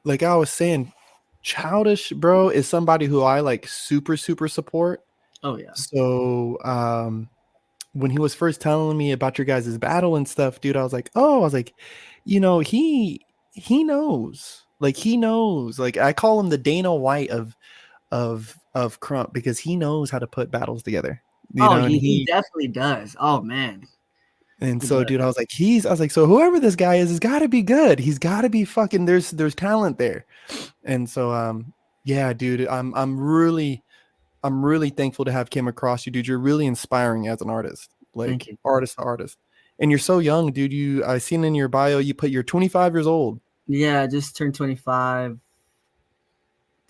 like I was saying, Childish, bro, is somebody who I like super support. Oh yeah. So when he was first telling me about your guys' battle and stuff, dude, I was like, oh, I was like, he knows. Like he knows. Like I call him the Dana White of Krump because he knows how to put battles together. Oh, And he definitely does. Oh man. and He so, does. dude, I was like, so whoever this guy is has got to be good. He's got to be fucking. There's talent there, and so, yeah, dude, I'm really thankful to have came across you, dude. You're really inspiring as an artist, Thank like you. artist to artist, and you're so young, dude. I seen in your bio you put you're 25 years old. Yeah, I just turned 25.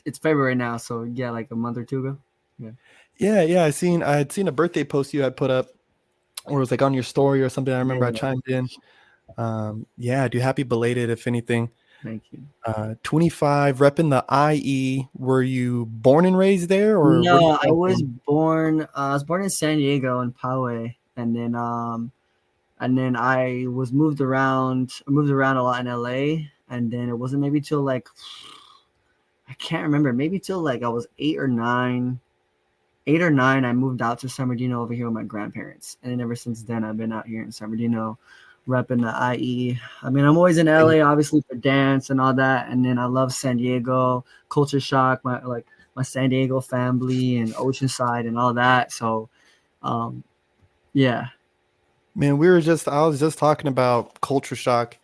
It's February now, so yeah, like a month or two ago. Yeah. I had seen a birthday post you had put up, or it was like on your story or something. I remember I Yeah. chimed in. Yeah, dude, happy belated if anything. Thank you. 25, repping the IE. Were you born and raised there, or where do you No, I come was from? born. I was born in San Diego in Poway, and then I was moved around. I moved around a lot in LA, and then it wasn't maybe till like I can't remember. Maybe till like I was 8 or 9. 8 or 9, I moved out to San Bernardino over here with my grandparents, and then ever since then I've been out here in San Bernardino, repping the IE. I mean, I'm always in LA, obviously for dance and all that, and then I love San Diego, culture shock, my San Diego family and Oceanside and all that. So, um, yeah. Man, I was just talking about Culture Shock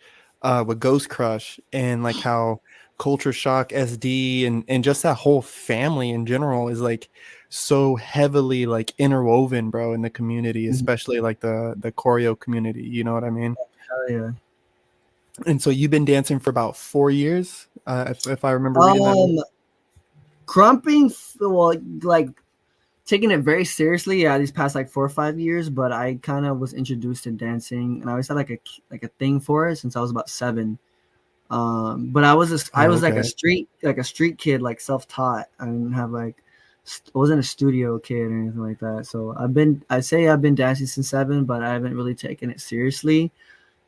with Ghost Crush and like how Culture Shock SD and just that whole family in general is like so heavily like interwoven, bro, in the community, especially like the choreo community. You know what I mean? Hell yeah. And so you've been dancing for about 4 years, if I remember reading that. Krumping, well, like taking it very seriously, yeah, these past like 4 or 5 years. But I kind of was introduced to dancing, and I always had like a thing for it since I was about 7. But I Oh, was like okay. a street kid, like self-taught. I didn't have like I wasn't a studio kid or anything like that. So I'd say I've been dancing since 7, but I haven't really taken it seriously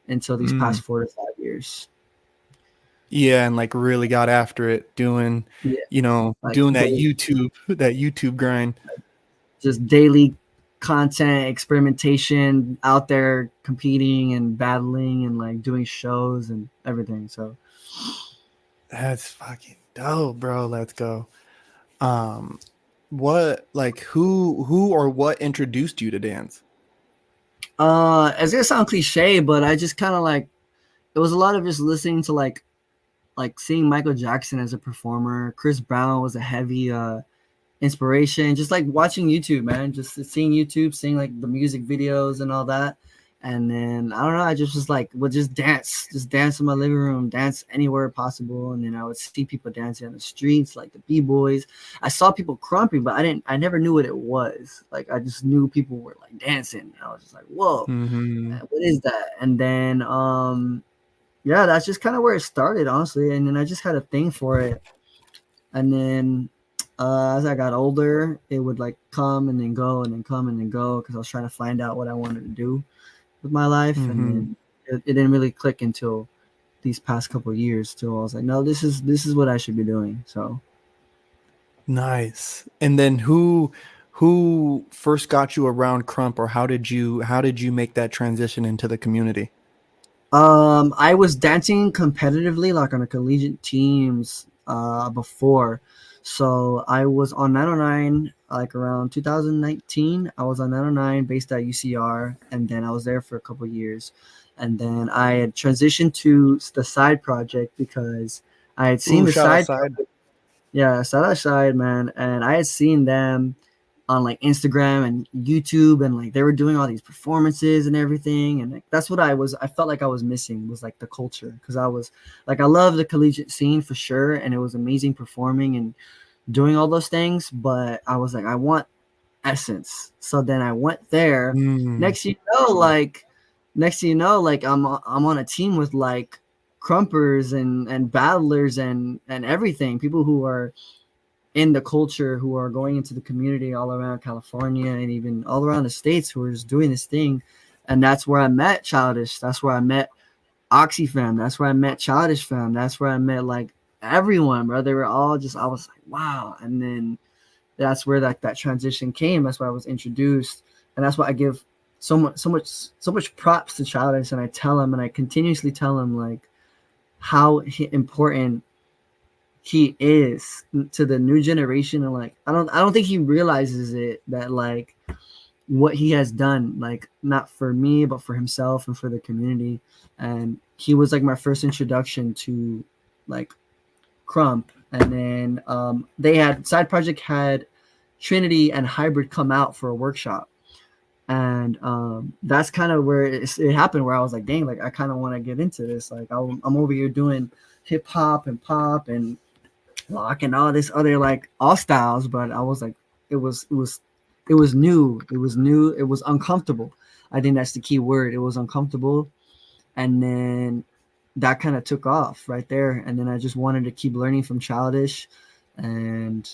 until these Mm. past 4 to 5 years. Yeah, and like really got after it doing, Yeah, like doing that YouTube grind. just daily content experimentation out there competing and battling and like doing shows and everything. So That's fucking dope, bro. Let's go. Um, what like who or what introduced you to dance? it's gonna sound cliche, but I just kind of like it was a lot of just listening to like seeing Michael Jackson as a performer. Chris Brown was a heavy inspiration. Just like watching YouTube, man. Just seeing YouTube, seeing like the music videos and all that. And then I don't know, I just was like would just dance in my living room, dance anywhere possible. And then I would see people dancing on the streets, like the b-boys. I saw people krumping, but I never knew what it was. Like I just knew people were like dancing. I was just like, whoa, Mm-hmm. what is that? And then yeah, that's just kind of where it started, honestly. And then I just had a thing for it. And then as I got older, it would like come and then go and then come and then go because I was trying to find out what I wanted to do with my life. And Mm-hmm. then it didn't really click until these past couple of years. Till I was like, no, this is what I should be doing. So Nice. And then who first got you around Crump, or how did you make that transition into the community? I was dancing competitively, like on a collegiate teams before. So I was on 909, like around 2019. I was on 909 based at UCR, and then I was there for a couple years. And then I had transitioned to the side project because I had seen Ooh, the shout side, outside. yeah, side by side, man, and I had seen them on like Instagram and YouTube, and like they were doing all these performances and everything, and like, that's what I felt like I was missing was like the culture, because I was like I love the collegiate scene for sure, and it was amazing performing and doing all those things, but I was like I want essence. So then I went there. Mm. Next thing you know, like I'm on a team with like crumpers and battlers and everything, people who are in the culture, who are going into the community all around California and even all around the states, who are just doing this thing. And that's where I met Childish. That's where I met Oxy fam. That's where I met Childish fam. That's where I met like everyone, bro. They were all just, I was like, wow. And then that's where that transition came. That's why I was introduced. And that's why I give so much props to Childish. And I tell him, and I continuously tell him like how important he is to the new generation. And like, I don't think he realizes it, that like what he has done, like not for me, but for himself and for the community. And he was like my first introduction to like krump. And then they had side project had Trinity and Hybrid come out for a workshop. And that's kind of where it happened, where I was like, dang, like I kind of want to get into this. Like I'm over here doing hip hop and pop and rock and all this other like all styles, but I was like, it was new, it was uncomfortable. I think that's the key word. It was uncomfortable. And then that kind of took off right there. And then I just wanted to keep learning from Childish. And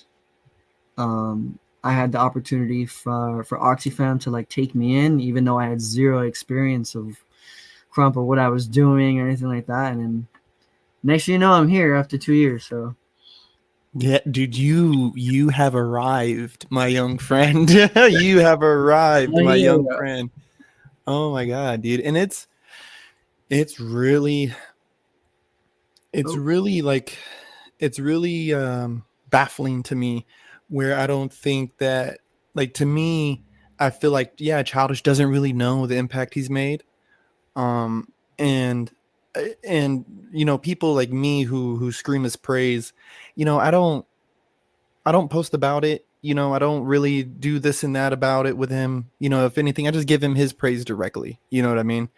I had the opportunity for Oxyfam to like take me in, even though I had zero experience of krump or what I was doing or anything like that. And then next thing you know, I'm here after 2 years. So Yeah, dude, you have arrived, my young friend. You have arrived, my young friend. Oh my god, dude. And it's really like it's really baffling to me, where I don't think that, like, to me, I feel like, yeah, Childish doesn't really know the impact he's made. And you know, people like me who scream his praise, you know, I don't post about it. You know, I don't really do this and that about it with him. You know, if anything, I just give him his praise directly. You know what I mean?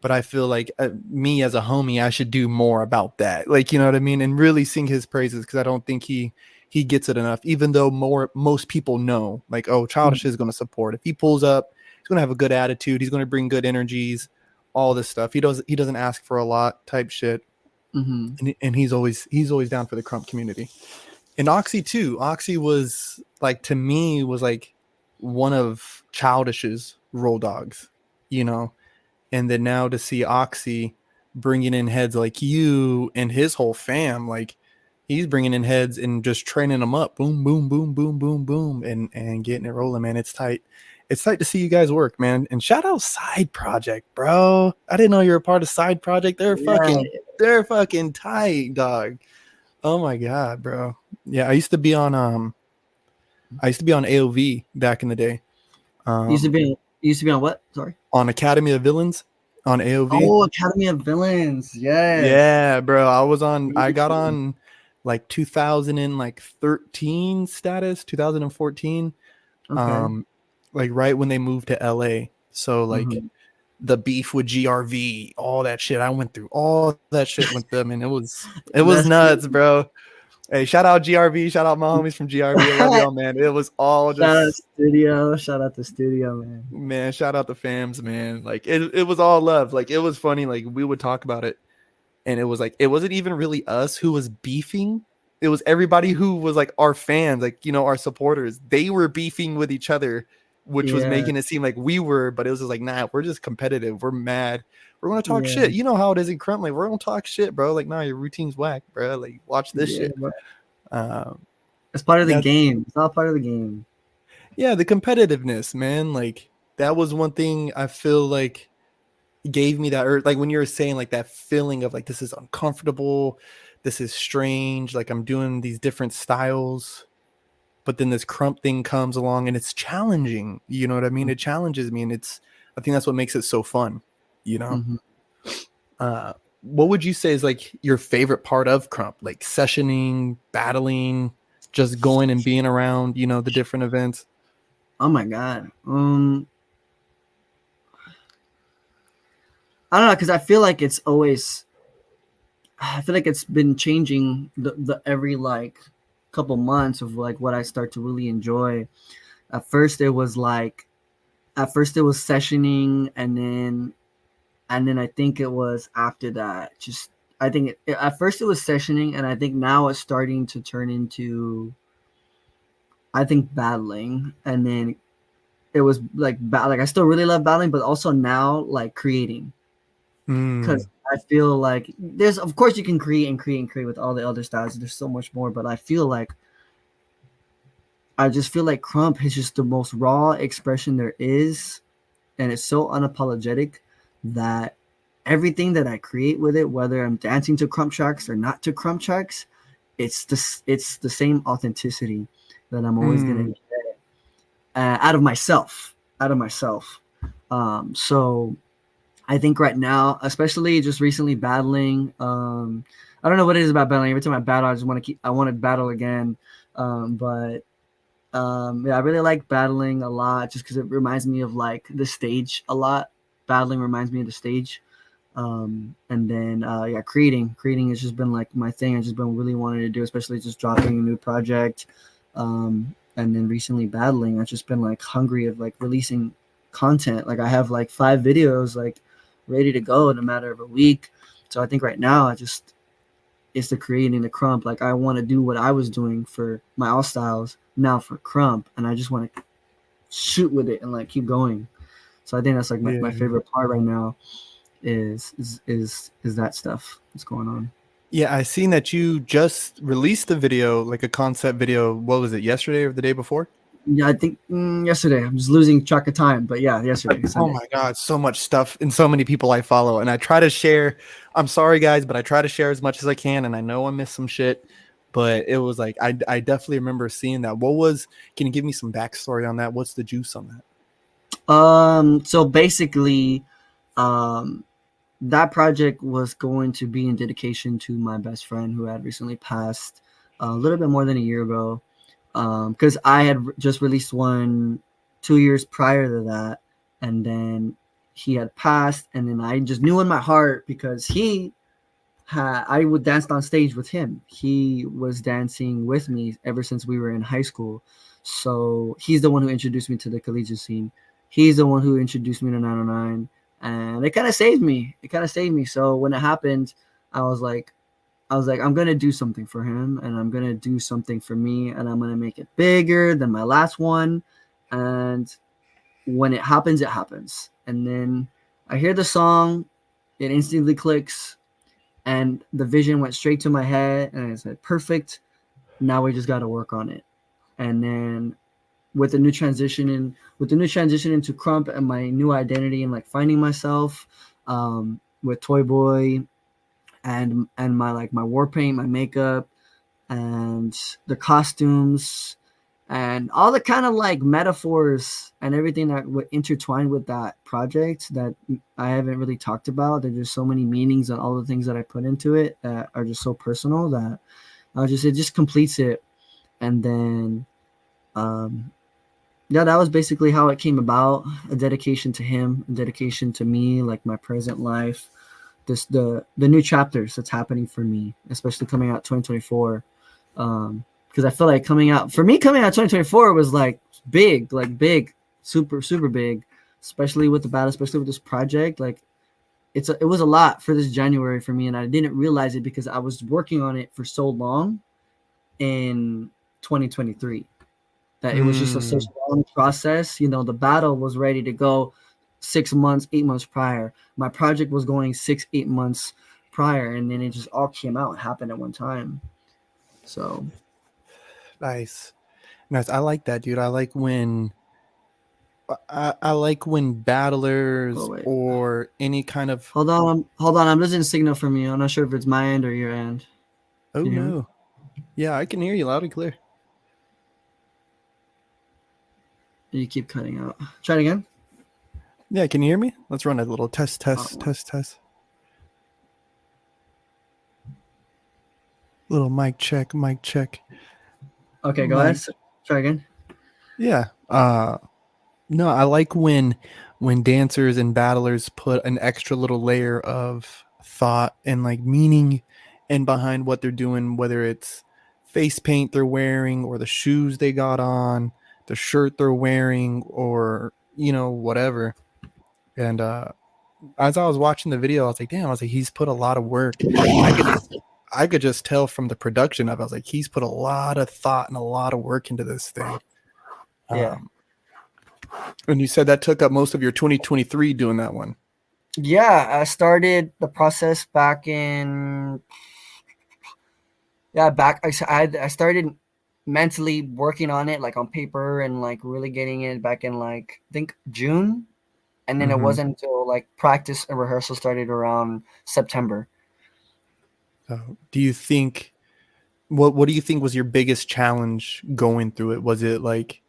But I feel like me as a homie, I should do more about that. Like, you know what I mean? And really sing his praises, because I don't think he gets it enough, even though most people know, like, oh, Childish is going to support. If he pulls up, he's going to have a good attitude. He's going to bring good energies, all this stuff. He doesn't ask for a lot type shit. And he's always down for the krump community. And Oxy too. Oxy was like, to me, was like one of Childish's roll dogs, you know. And then now to see Oxy bringing in heads like you and his whole fam, like he's bringing in heads and just training them up, boom, boom, boom, boom, boom, boom, and getting it rolling, man. It's tight. It's tight to see you guys work, man. And shout out Side Project, bro. I didn't know you were a part of Side Project. They're fucking tight, dog. Oh my god, bro. Yeah, I used to be on AOV back in the day. You used to be on what? Sorry. On Academy of Villains on AOV. Oh, Academy of Villains. Yes. Yeah, bro. I got on like 2013 status, 2014. Okay. Like right when they moved to LA. So like the beef with GRV, all that shit. I went through all that shit with them, and it was nuts, bro. Hey, shout out GRV, shout out my homies from GRV. I love y'all, man. It was all just shout out the studio, man. Man, shout out the fams, man. Like it was all love. Like it was funny. Like we would talk about it, and it was like it wasn't even really us who was beefing. It was everybody who was like our fans, like, you know, our supporters. They were beefing with each other, which was making it seem like we were, but it was just like, nah, we're just competitive. We're mad. We're gonna talk shit. You know how it is in krump. Like we're gonna talk shit, bro. Like, nah, your routine's whack, bro. Like watch this shit. It's part of the game. It's all part of the game. Yeah, the competitiveness, man. Like that was one thing I feel like gave me that, or like when you were saying like that feeling of like, this is uncomfortable, this is strange, like I'm doing these different styles, but then this krump thing comes along and it's challenging. You know what I mean? It challenges me, and I think that's what makes it so fun, you know? What would you say is like your favorite part of krump? Like sessioning, battling, just going and being around, you know, the different events? Oh my god. I don't know, because I feel like it's been changing the every like couple months of like what I start to really enjoy. At first it was sessioning, and then I think it was after that, just at first it was sessioning, and I think now it's starting to turn into, I think, battling. And then it was like I still really love battling, but also now like creating, because I feel like there's, of course, you can create and create and create with all the other styles. There's so much more, but I just feel like krump is just the most raw expression there is, and it's so unapologetic that everything that I create with it, whether I'm dancing to krump tracks or not to krump tracks, it's the same authenticity that I'm always gonna get out of myself, So I think right now, especially just recently battling, I don't know what it is about battling. Every time I battle, I want to battle again. Yeah, I really like battling a lot just because it reminds me of like the stage a lot. Battling reminds me of the stage. And then yeah, creating has just been like my thing. I've just been really wanting to do, especially just dropping a new project. And then recently battling, I've just been like hungry of like releasing content. Like I have like 5 videos like ready to go in a matter of a week. So I think right now it's the creating the krump. Like I want to do what I was doing for my all styles now for krump, and I just want to shoot with it and like keep going. So I think that's like my favorite part right now is that stuff that's going on. Yeah, I seen that you just released the video, like a concept video. What was it, yesterday or the day before? Yeah, I think yesterday. I'm just losing track of time, but yeah, yesterday. Oh Sunday. my God, so much stuff and so many people I follow. And I try to share. I'm sorry, guys, but I try to share as much as I can. And I know I missed some shit, but it was like, I definitely remember seeing that. Can you give me some backstory on that? What's the juice on that? So basically, that project was going to be in dedication to my best friend who had recently passed a little bit more than a year ago. Because I had just released one 2 years prior to that, and then he had passed, and then I just knew in my heart because I would dance on stage with him. He was dancing with me ever since we were in high school. So he's the one who introduced me to the collegiate scene. He's the one who introduced me to 909, and it kind of saved me. So when it happened, I was like, I'm going to do something for him, and I'm going to do something for me, and I'm going to make it bigger than my last one. And when it happens, it happens. And then I hear the song, it instantly clicks, and the vision went straight to my head, and I said, perfect. Now we just got to work on it. And then with the new transition into krump and my new identity and like finding myself with ToyBoy, and my war paint, my makeup, and the costumes, and all the kind of like metaphors and everything that would intertwine with that project that I haven't really talked about. There's just so many meanings and all the things that I put into it that are just so personal that it just completes it. And then yeah, that was basically how it came about. A dedication to him, a dedication to me, like my present life. The new chapters that's happening for me, especially coming out 2024, because I feel like coming out 2024 was like big, super big, especially with the battle, especially with this project. Like it was a lot for this January for me, and I didn't realize it because I was working on it for so long in 2023 that it was just such a long process. You know, the battle was ready to go 6 months, 8 months prior. My project was going 6-8 months prior, and then it just all came out and happened at one time. So nice. I like that, dude. I like when battlers or any kind of hold on, I'm losing a signal from you. I'm not sure if it's my end or your end. Oh no. Yeah, I can hear you loud and clear. You keep cutting out. Try it again. Yeah, can you hear me? Let's run a little test. Little mic check. Okay, go ahead. Try again. Yeah. No, I like when dancers and battlers put an extra little layer of thought and like meaning in behind what they're doing, whether it's face paint they're wearing or the shoes they got on, the shirt they're wearing, or whatever. And as I was watching the video, I was like, damn, he's put a lot of work. I could just tell from the production of it. I was like, he's put a lot of thought and a lot of work into this thing. Yeah. And you said that took up most of your 2023 doing that one. Yeah, I started the process back in yeah back I started mentally working on it like on paper and like really getting it back in like I think June, and then it Mm-hmm. wasn't until like practice and rehearsal started around September. So, do you think what do you think was your biggest challenge going through it? Was it like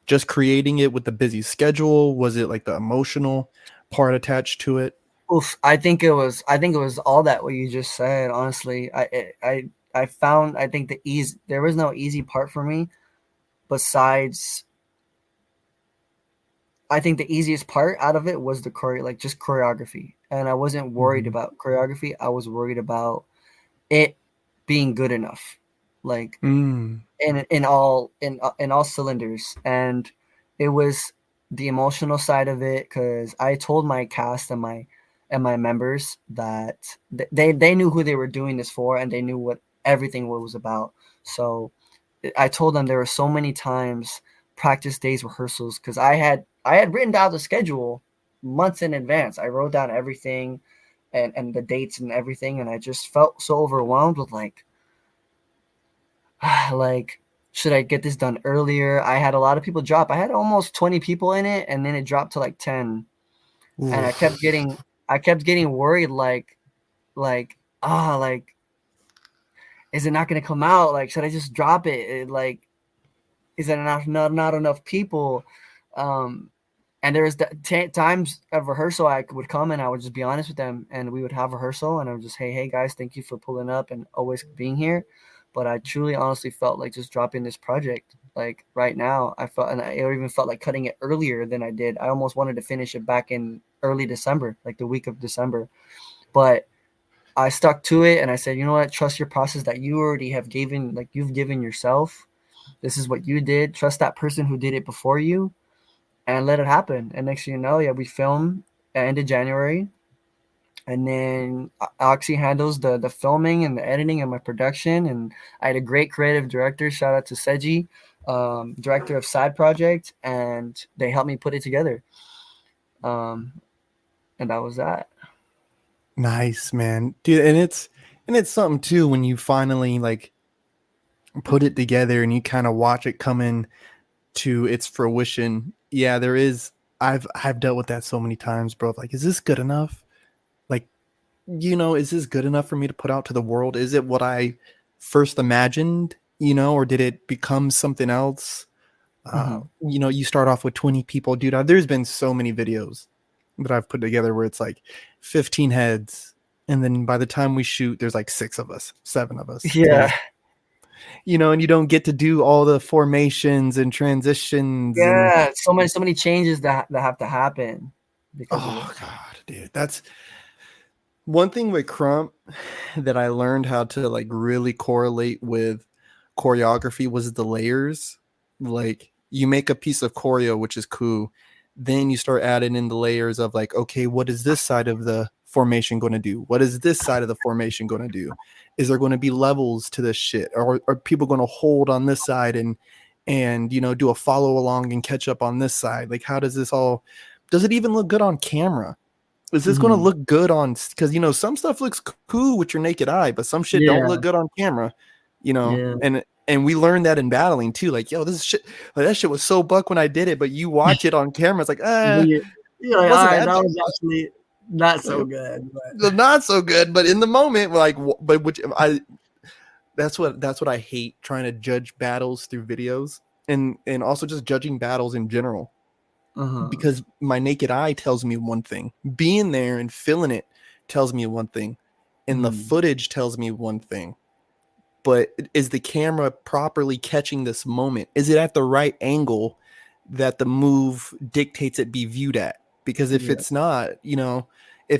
just creating it with the busy schedule? Was it like the emotional part attached to it? Oof, I think it was all that what you just said. Honestly, I found I think the easy there was no easy part for me besides I think the easiest part out of it was the like just choreography. And I wasn't worried Mm-hmm. about choreography. I was worried about it being good enough. Like Mm. in all cylinders. And it was the emotional side of it cuz I told my cast and my members that they knew who they were doing this for and they knew what everything was about. So I told them there were so many times practice days, rehearsals, because I had written down the schedule months in advance. I wrote down everything and the dates and everything, and I just felt so overwhelmed with like should I get this done earlier? I had a lot of people drop. I had almost 20 people in it, and then it dropped to like 10, and Oof. I kept getting worried like like is it not going to come out? Like should I just drop like is that not enough people? Um, and there was times of rehearsal I would come and I would just be honest with them and we would have rehearsal and I would just hey guys, thank you for pulling up and always being here. But I truly honestly felt like just dropping this project like right now. I felt and I even felt like cutting it earlier than I did. I almost wanted to finish it back in early December, like the week of December. But I stuck to it and I said, you know what, trust your process that you already have given, like you've given yourself. This is what you did. Trust that person who did it before you and let it happen. And next thing you know, yeah, we film at end of January. And then Oxy handles the filming and the editing and my production. And I had a great creative director. Shout out to Seji, director of Side Project. And they helped me put it together. Um, and that was that. Nice, man. Dude, and it's something too when you finally like put it together and you kind of watch it come in to its fruition. Yeah, there is I've dealt with that so many times, bro. Like, is this good enough? Like, is this good enough for me to put out to the world? Is it what I first imagined, or did it become something else? Mm-hmm. You start off with 20 people, dude. There's been so many videos that I've put together where it's like 15 heads, and then by the time we shoot, there's like 6 of us, 7 of us, Yeah. because and you don't get to do all the formations and transitions and Yeah. So many changes that have to happen because of it. oh god, dude, that's one thing with krump that I learned how to like really correlate with choreography was the layers. Like you make a piece of choreo, which is cool. Then you start adding in the layers of like, okay, what is this side of the formation going to do? What is this side of the formation going to do? Is there going to be levels to this shit? Or are people going to hold on this side and do a follow along and catch up on this side? Like, how does this all, does it even look good on camera? Is this going to Mm-hmm. look good on, because some stuff looks cool with your naked eye, but some shit don't Yeah. look good on camera, Yeah. and we learned that in battling too. Like, yo, this is shit, like, that shit was so buck when I did it, but you watch it on camera, it's like, But you're like, all wasn't right, that that bad. was actually not so Like, good. But not so good, but in the moment, like, but which I that's what I hate, trying to judge battles through videos, and also just judging battles in general, uh-huh. because my naked eye tells me one thing, being there and feeling it tells me one thing, and the Mm-hmm. footage tells me one thing. But is the camera properly catching this moment? Is it at the right angle that the move dictates it be viewed at? Because Yeah. if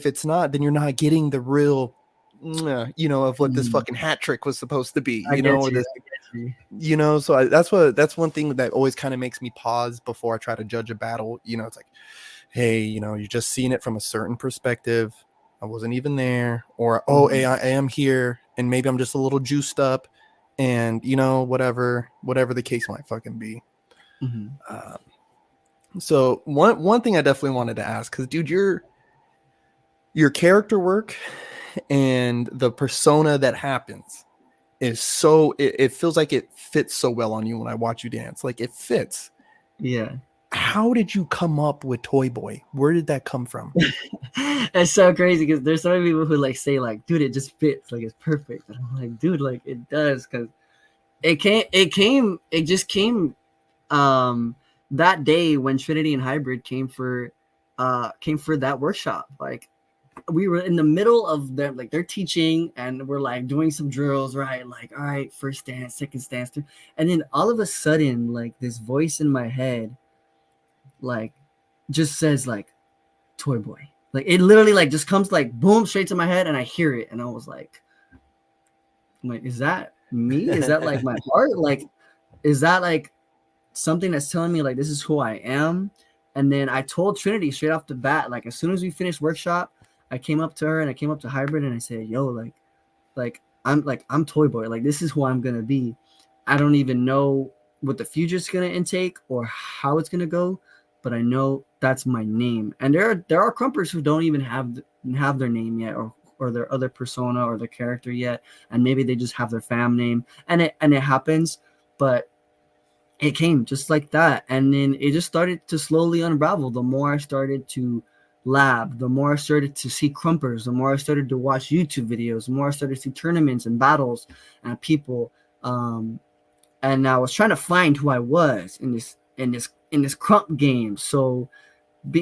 it's not, then you're not getting the real, of what this Mm. fucking hat trick was supposed to be, I get or you. this, I get you. so that's one thing that always kind of makes me pause before I try to judge a battle. It's like, hey, you're just seeing it from a certain perspective. I wasn't even there, or hey, Mm-hmm. I am here, and maybe I'm just a little juiced up, and whatever the case might fucking be. Mm-hmm. So one thing I definitely wanted to ask, because dude, your character work and the persona that happens is so it feels like it fits so well on you when I watch you dance. Like it fits. Yeah. How did you come up with ToyBoy? Where did that come from? It's so crazy because there's so many people who like say like, dude, it just fits, like it's perfect. And I'm like, dude, like it does, because it just came that day when Trinity and Hybrid came for that workshop. Like we were in the middle of their teaching, and we're like doing some drills, right? Like, all right, first stance, second stance, and then all of a sudden, like this voice in my head, like just says like ToyBoy. Like it literally like just comes like boom straight to my head, and I hear it, and I was like, is that me? Is that like my heart? Like, is that like something that's telling me like this is who I am? And then I told Trinity straight off the bat, like as soon as we finished workshop, I came up to her and I came up to Hybrid and I said, yo, I'm ToyBoy. Like this is who I'm gonna be. I don't even know what the future's gonna intake or how it's gonna go, but I know that's my name. And there are krumpers who don't even have their name yet, or their other persona or their character yet, and maybe they just have their fam name, and it happens. But it came just like that, and then it just started to slowly unravel. The more I started to lab, the more I started to see krumpers, the more I started to watch YouTube videos, the more I started to see tournaments and battles and people, and I was trying to find who I was in this krump game. So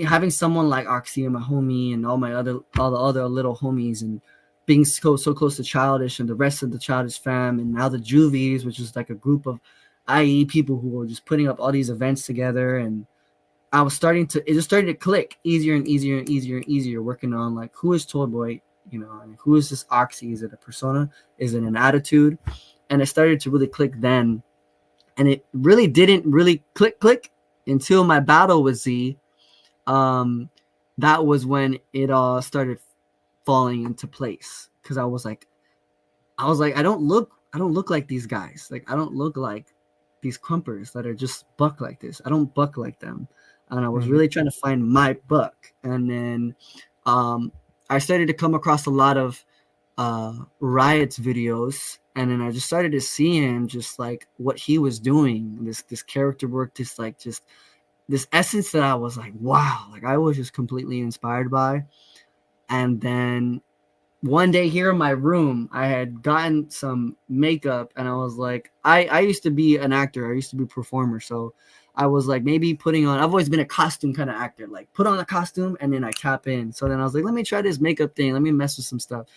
having someone like Oxy and my homie and all the other little homies, and being so close to Childish and the rest of the Childish fam, and now the Juvies, which is like a group of IE people who were just putting up all these events together, and it just started to click easier and easier and easier and easier, working on like, who is ToyBoy, and who is this Oxy? Is it a persona? Is it an attitude? And it started to really click then. And it really didn't really click until my battle with Z. That was when it all started falling into place, because I was like, I don't look like these guys. Like I don't look like these krumpers that are just buck like this. I don't buck like them. And I was really trying to find my buck. And then I started to come across a lot of Riot's videos, and then I just started to see him, just like what he was doing, this character work, this essence that I was like, wow, like I was just completely inspired by. And then one day here in my room, I had gotten some makeup, and I was like, I used to be an actor. I used to be a performer. So I was like, maybe putting on, I've always been a costume kind of actor, like put on a costume and then I tap in. So then I was like, let me try this makeup thing. Let me mess with some stuff.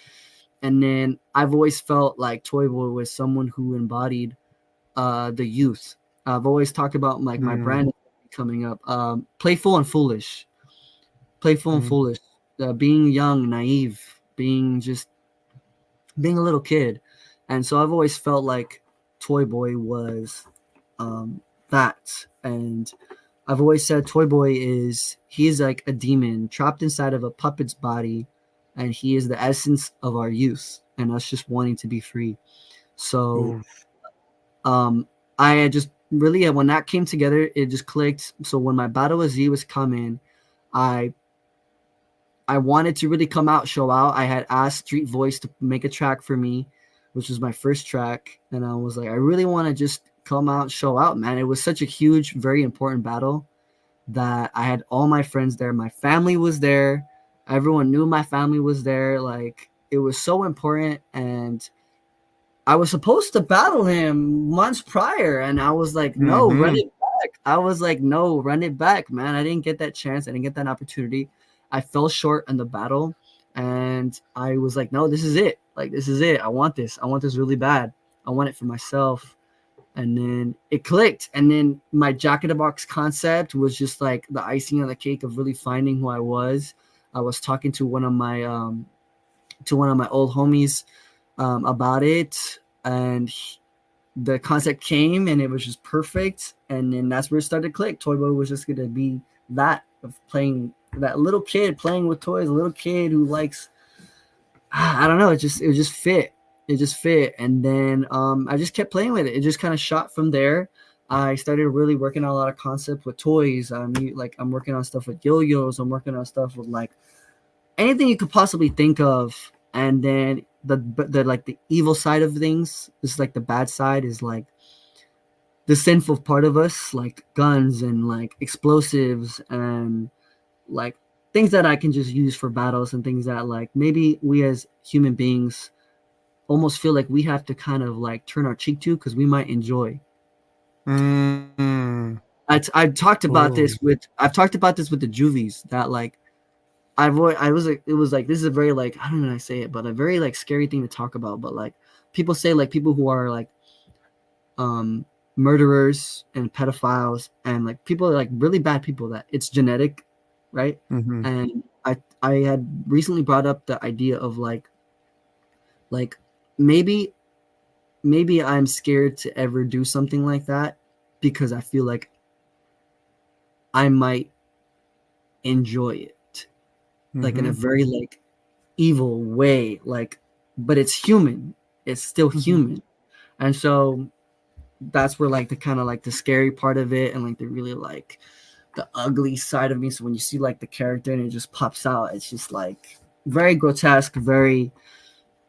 And then I've always felt like ToyBoy was someone who embodied the youth. I've always talked about like my brand coming up, playful and foolish, being young, naive, being a little kid. And so I've always felt like ToyBoy was that. And I've always said ToyBoy he's like a demon trapped inside of a puppet's body, and he is the essence of our youth and us just wanting to be free. So I had just really, when that came together, it just clicked. So when my battle with Z was coming, I wanted to really come out, show out. I had asked Street Voice to make a track for me, which was my first track. And I was like, I really want to just come out, show out, man. It was such a huge, very important battle that I had all my friends there. My family was there. Everyone knew my family was there. Like, it was so important. And I was supposed to battle him months prior. And I was like, no, run it back. I was like, no, run it back, man. I didn't get that chance. I didn't get that opportunity. I fell short in the battle. And I was like, no, this is it. Like, this is it. I want this. I want this really bad. I want it for myself. And then it clicked. And then my Jack in the Box concept was just like the icing on the cake of really finding who I was. I was talking to one of my old homies about it, and the concept came, and it was just perfect. And then that's where it started to click. ToyBoy was just gonna be that, of playing that little kid playing with toys, a little kid who likes, I don't know, it just fit. It just fit. And then I just kept playing with it. It just kind of shot from there. I started really working on a lot of concept with toys. I'm working on stuff with yo-yos. I'm working on stuff with like anything you could possibly think of, and then the like the evil side of things, this is like the bad side, is like the sinful part of us, like guns and like explosives and like things that I can just use for battles, and things that like maybe we as human beings almost feel like we have to kind of like turn our cheek to because we might enjoy. Mm. I've talked about Ooh. this with the Juvies, that like I was like, it was like, this is a very like, I don't know how to say it, but a very like scary thing to talk about. But like people say, like people who are like murderers and pedophiles and like people like really bad people, that it's genetic, right? Mm-hmm. And I had recently brought up the idea of like maybe I'm scared to ever do something like that because I feel like I might enjoy it, like in a Mm-hmm. very like evil way, like, but it's human, it's still Mm-hmm. human. And so that's where like the kind of like the scary part of it, and like the really like the ugly side of me. So when you see like the character and it just pops out, it's just like very grotesque, very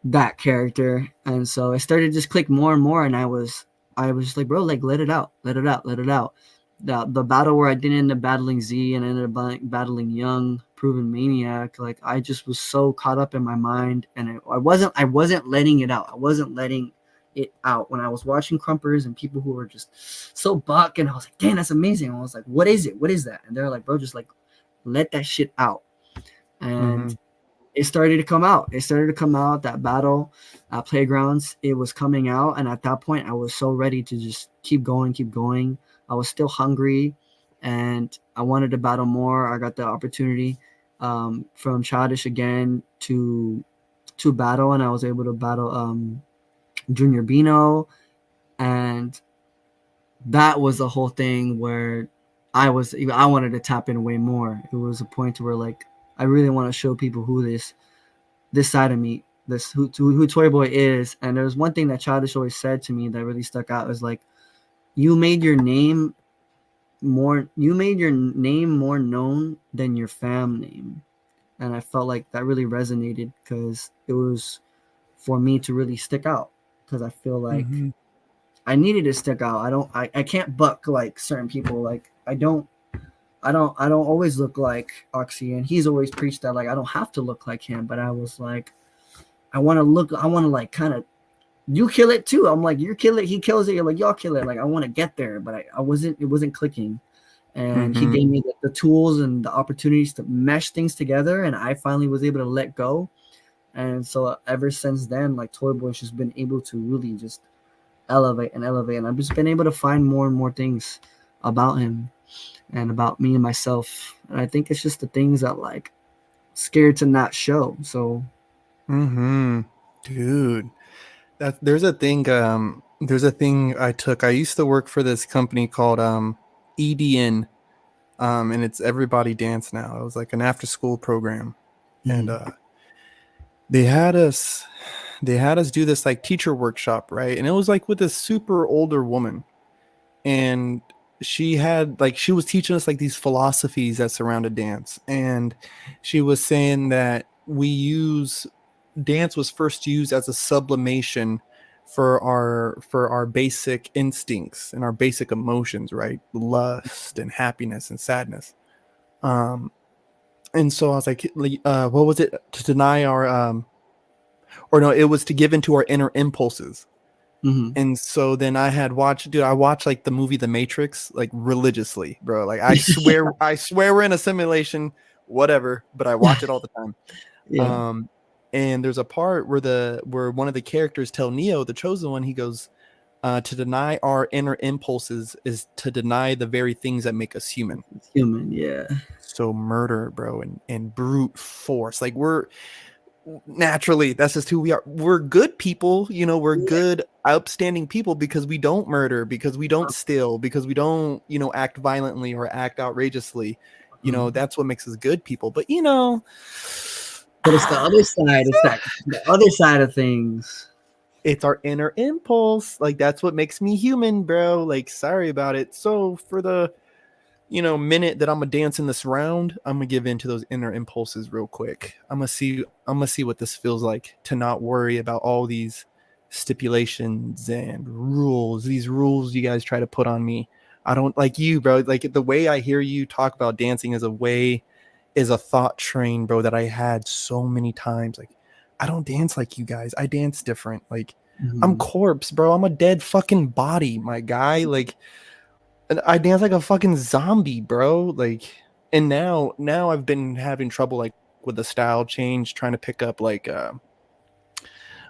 that character. And so it started to just click more and more, and I was just like, bro, like let it out, let it out, let it out. The battle where I didn't end up battling Z and ended up battling Young, Proven Maniac, like I just was so caught up in my mind, and I wasn't letting it out. I wasn't letting it out when I was watching Crumpers and people who were just so buck, and I was like, dang, that's amazing. I was like, what is it? What is that? And they're like, bro, just like let that shit out. Mm-hmm. And it started to come out. It started to come out. That battle at Plagueroundz, it was coming out, and at that point, I was so ready to just keep going, keep going. I was still hungry, and I wanted to battle more. I got the opportunity from Childish again to battle, and I was able to battle Junior Bino, and that was the whole thing where I wanted to tap in way more. It was a point where like I really want to show people who this side of me, this who ToyBoy is. And there was one thing that Childish always said to me that really stuck out, was like, you made your name more known than your fam name. And I felt like that really resonated because it was for me to really stick out, because I feel like Mm-hmm. I needed to stick out. I can't buck like certain people. Like I don't always look like Oxy, and he's always preached that like I don't have to look like him. But I was like, I want to like kind of, you kill it too. I'm like, you kill it, he kills it. You're like, y'all kill it. Like I want to get there, but it wasn't clicking. And he Mm-hmm. gave me the tools and the opportunities to mesh things together, and I finally was able to let go. And so ever since then, like ToyBoy's just been able to really just elevate and elevate, and I've just been able to find more and more things about him and about me and myself. And I think it's just the things that like scared to not show. So Mm-hmm. Dude, there's a thing I took. I used to work for this company called EDN, and it's Everybody Dance Now. It was like an after school program, and they had us do this like teacher workshop, right? And it was like with this super older woman, and she was teaching us like these philosophies that surrounded dance, and she was saying that dance was first used as a sublimation for our basic instincts and our basic emotions, right? Lust and happiness and sadness. um and so I was like, what was it? To deny our or no, it was to give into our inner impulses. mm-hmm. And so then I watched like the movie The Matrix like religiously, bro. Like I swear we're in a simulation, whatever, but I watch it all the time. Yeah. And there's a part where one of the characters tell Neo, the chosen one, he goes, to deny our inner impulses is to deny the very things that make us human. It's human, yeah. So murder, bro, and brute force. Like we're naturally, that's just who we are. We're good people, we're good upstanding people because we don't murder, because we don't steal, because we don't act violently or act outrageously. That's what makes us good people. But But it's the other side. It's that the other side of things. it's our inner impulse. Like that's what makes me human, bro. Like sorry about it. So minute that I'm gonna dance in this round, I'm gonna give in to those inner impulses real quick. I'm gonna see what this feels like to not worry about all these stipulations and rules. These rules you guys try to put on me. I don't like you, bro. Like the way I hear you talk about dancing is a thought train, bro, that I had so many times. Like, I don't dance like you guys. I dance different. Like, I'm Mhm. corpse, bro. I'm a dead fucking body, my guy. Like, and I dance like a fucking zombie, bro. Like, and now I've been having trouble like with the style change, trying to pick up like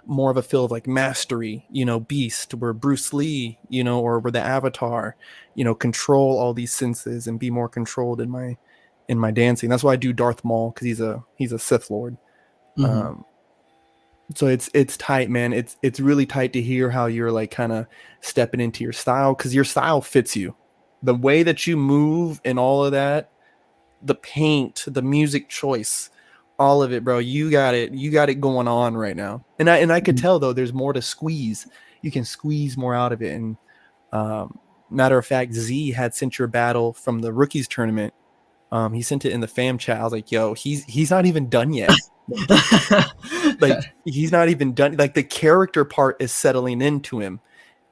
more of a feel of like mastery, Beast, where Bruce Lee, or where the Avatar, control all these senses and be more controlled in my dancing. That's why I do Darth Maul, because he's a Sith Lord. Mhm. Um, so it's tight, man. It's really tight to hear how you're like kind of stepping into your style, because your style fits you. The way that you move and all of that, the paint, the music choice, all of it, bro. You got it going on right now. And I could Mhm. tell though there's more to squeeze. You can squeeze more out of it. And um, matter of fact, Z had sent your battle from the rookies tournament. He sent it in the fam chat. I was like, yo, he's not even done yet. Like he's not even done. Like the character part is settling into him.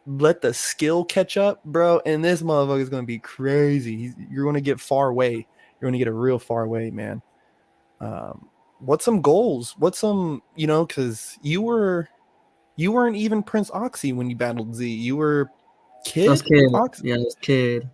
Let the skill catch up, bro, and this motherfucker is gonna be crazy. You're gonna get far away. You're gonna get a real far away, man. What's some goals? What's some, because you weren't even Prince Oxy when you battled Z. You were I was Kid kid. Oxy. Yeah, I was kid.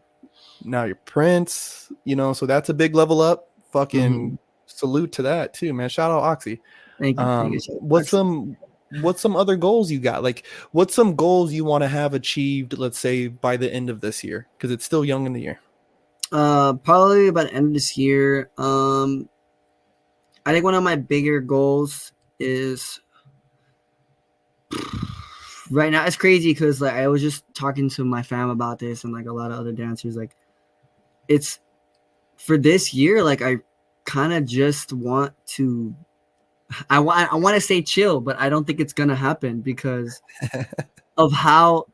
Now you're Prince. So that's a big level up. Mhm. Fucking salute to that too, man. Shout out Oxy. Thank you. Thank you. What's some other goals you got? Like, what's some goals you want to have achieved, let's say by the end of this year, because it's still young in the year. Probably by the end of this year. I think one of my bigger goals is right now. It's crazy because like I was just talking to my fam about this and like a lot of other dancers. Like it's for this year. Like I kind of just want to. I want to say chill, but I don't think it's gonna happen because of how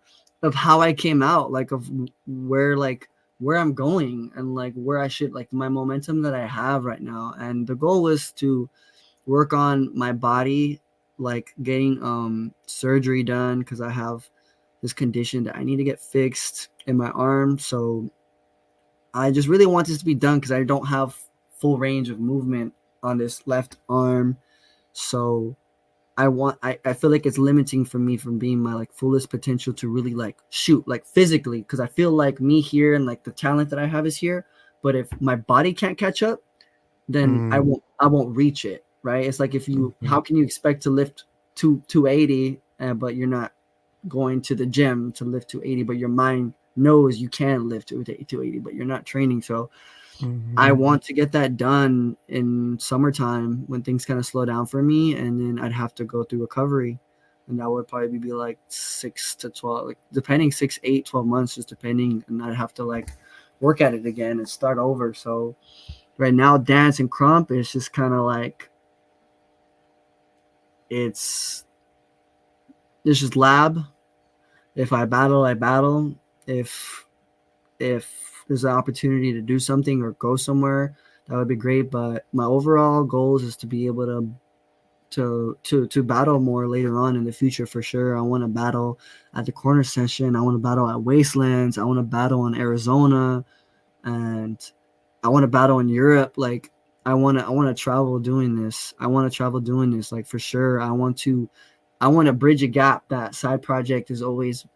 I came out, like of where I'm going and like where I should like my momentum that I have right now. And the goal was to work on my body, like getting surgery done because I have this condition that I need to get fixed in my arm. So I just really want this to be done because I don't have full range of movement on this left arm. So I feel like it's limiting for me from being my like fullest potential to really like shoot like physically, because I feel like me here and like the talent that I have is here, but if my body can't catch up, then I Mm, won't reach it, right? It's like if you mhm, how can you expect to lift 280 but you're not going to the gym to lift 280, but your mind knows you can lift 280 but you're not training. So I mhm, want to get that done in summertime when things kind of slow down for me, and then I'd have to go through recovery, and that would probably be like 6 to 12, like depending 6, 8, 12 months, just depending, and I'd have to like work at it again and start over. So right now, dance and krump is just kind of like it's it's just lab. If I battle, I battle. If there's an opportunity to do something or go somewhere, that would be great. But my overall goals is to be able to battle more later on in the future for sure. I want to battle at the corner session. I want to battle at Wastelands. I want to battle in Arizona, and I want to battle in Europe. Like I want to travel doing this. I want to travel doing this. Like for sure. I want to bridge a gap that side project has always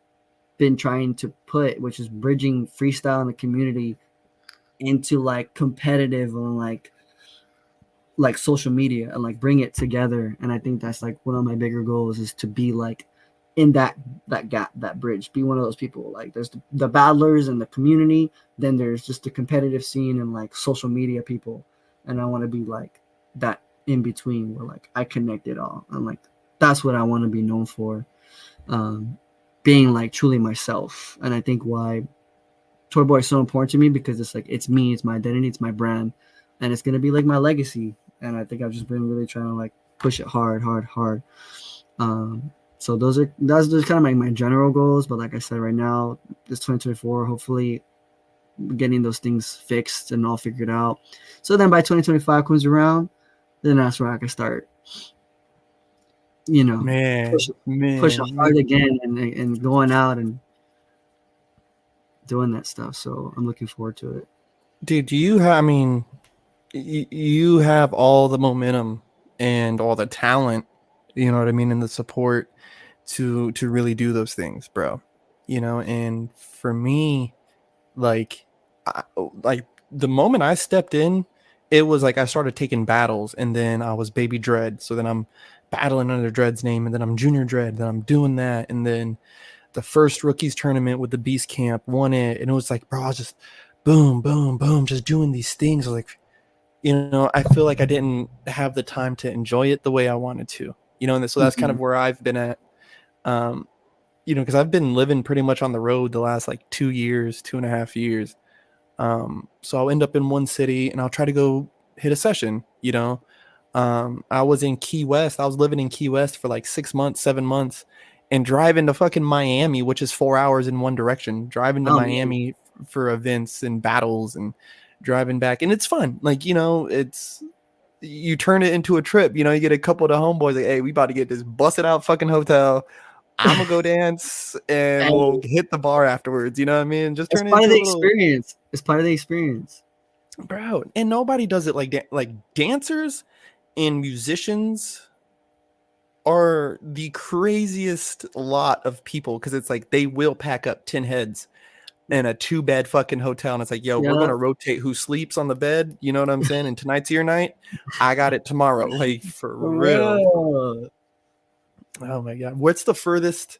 been trying to put, which is bridging freestyle in the community into like competitive and like social media and like bring it together. And I think that's like one of my bigger goals is to be like in that gap, that bridge, be one of those people. Like there's the battlers and the community, then there's just the competitive scene and like social media people, and I want to be like that in between where like I connect it all. And like that's what I want to be known for, um being like truly myself. And I think why ToyBoy is so important to me, because it's like it's me, it's my identity, it's my brand, and it's gonna be like my legacy. And I think I've just been really trying to like push it hard, hard, hard. So that's kind of like my general goals. But like I said, right now, this 2024, hopefully getting those things fixed and all figured out. So then by 2025 comes around, then that's where I can start, Man, pushing man, hard again and going out and doing that stuff. So I'm looking forward to it. dude, you have, I mean, you have all the momentum and all the talent, you know what I mean, and the support to really do those things, bro. And for me, like, like the moment I stepped in, it was like I started taking battles, and then I was Baby Dread. So then I'm battling under Dread's name, and then I'm Junior Dread. Then I'm doing that, and then the first rookies tournament with the Beast Camp won it, and it was like, bro, I was just boom, boom, boom, just doing these things. Like, I feel like I didn't have the time to enjoy it the way I wanted to, and so that's kind of where I've been at. Because I've been living pretty much on the road the last like 2 years, 2.5 years. So I'll end up in one city and I'll try to go hit a session. I was in Key West. I was living in Key West for like 6 months, 7 months, and driving to fucking Miami, which is 4 hours in one direction, driving to Miami for events and battles and driving back. And it's fun. Like, you turn it into a trip, you get a couple of the homeboys like, hey, we about to get this busted out fucking hotel. I'm gonna go dance and we'll hit the bar afterwards. You know what I mean? Just turn it into the experience. It's part of the experience, bro. And nobody does it like dancers and musicians are the craziest lot of people, because it's like they will pack up 10 heads in a 2-bed fucking hotel, and it's like, yo, we're gonna rotate who sleeps on the bed. You know what I'm saying? And tonight's your night. I got it tomorrow. Like for real. Oh my god. Where's the furthest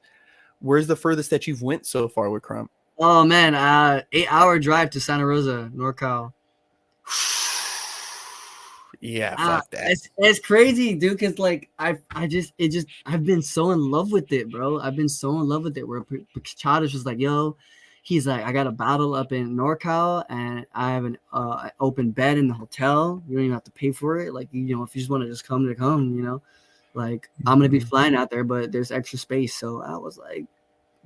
that you've went so far with Krump? Oh man, 8-hour drive to Santa Rosa, NorCal. Yeah, fuck that. It's crazy, dude, because like I've been so in love with it, bro. I've been so in love with it where Childish was like, yo, he's like, I got a battle up in NorCal and I have an open bed in the hotel. You don't even have to pay for it. Like, if you just want to just come, like I'm gonna be flying out there, but there's extra space. So I was like,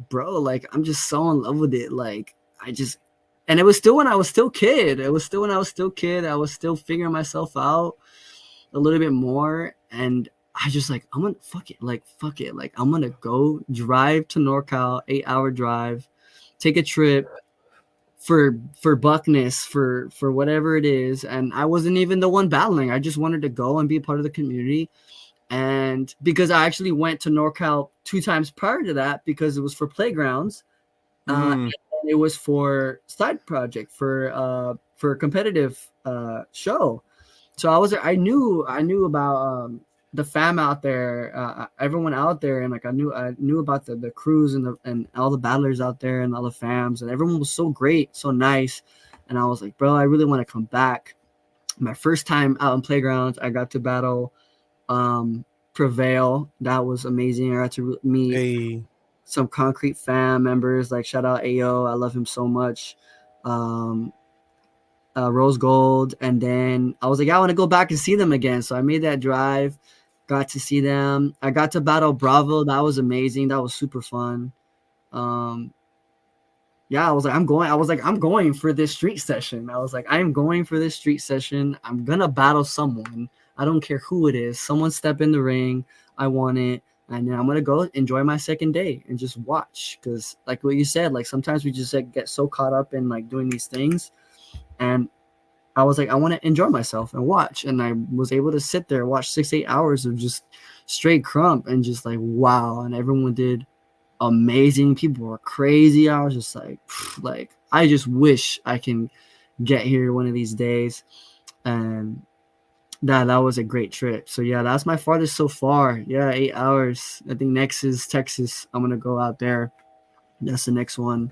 bro, like I'm just so in love with it. Like and it was still when I was still kid. I was still figuring myself out a little bit more, and I just like, I'm gonna fuck it. Like I'm gonna go drive to NorCal, 8-hour drive, take a trip for Buckness, for whatever it is. And I wasn't even the one battling. I just wanted to go and be a part of the community. And because I actually went to NorCal 2 times prior to that, because it was for Plagueroundz, and it was for side project for a competitive show. So I knew about the fam out there, everyone out there, and like I knew about the crews and all the battlers out there and all the fams, and everyone was so great, so nice. And I was like, bro, I really want to come back. My first time out in Plagueroundz, I got to battle Prevail. That was amazing. I got to meet some Concrete fam members, like shout out Ayo, I love him so much. Rose Gold. And then I was like, I want to go back and see them again. So I made that drive, got to see them. I got to battle Bravo. That was amazing. That was super fun. Yeah, I was like, I'm going for this street session. I'm gonna battle someone. I don't care who it is. Someone step in the ring. I want it. And then I'm gonna go enjoy my second day and just watch. Because like what you said, like sometimes we just like get so caught up in like doing these things. And I was like, I want to enjoy myself and watch. And I was able to sit there and watch 6-8 hours of just straight krump and just like, wow. And everyone did amazing. People were crazy. I was just like I just wish I can get here one of these days. And that was a great trip. So yeah, that's my farthest so far. Yeah, 8 hours. I think next is Texas. I'm gonna go out there. That's the next one.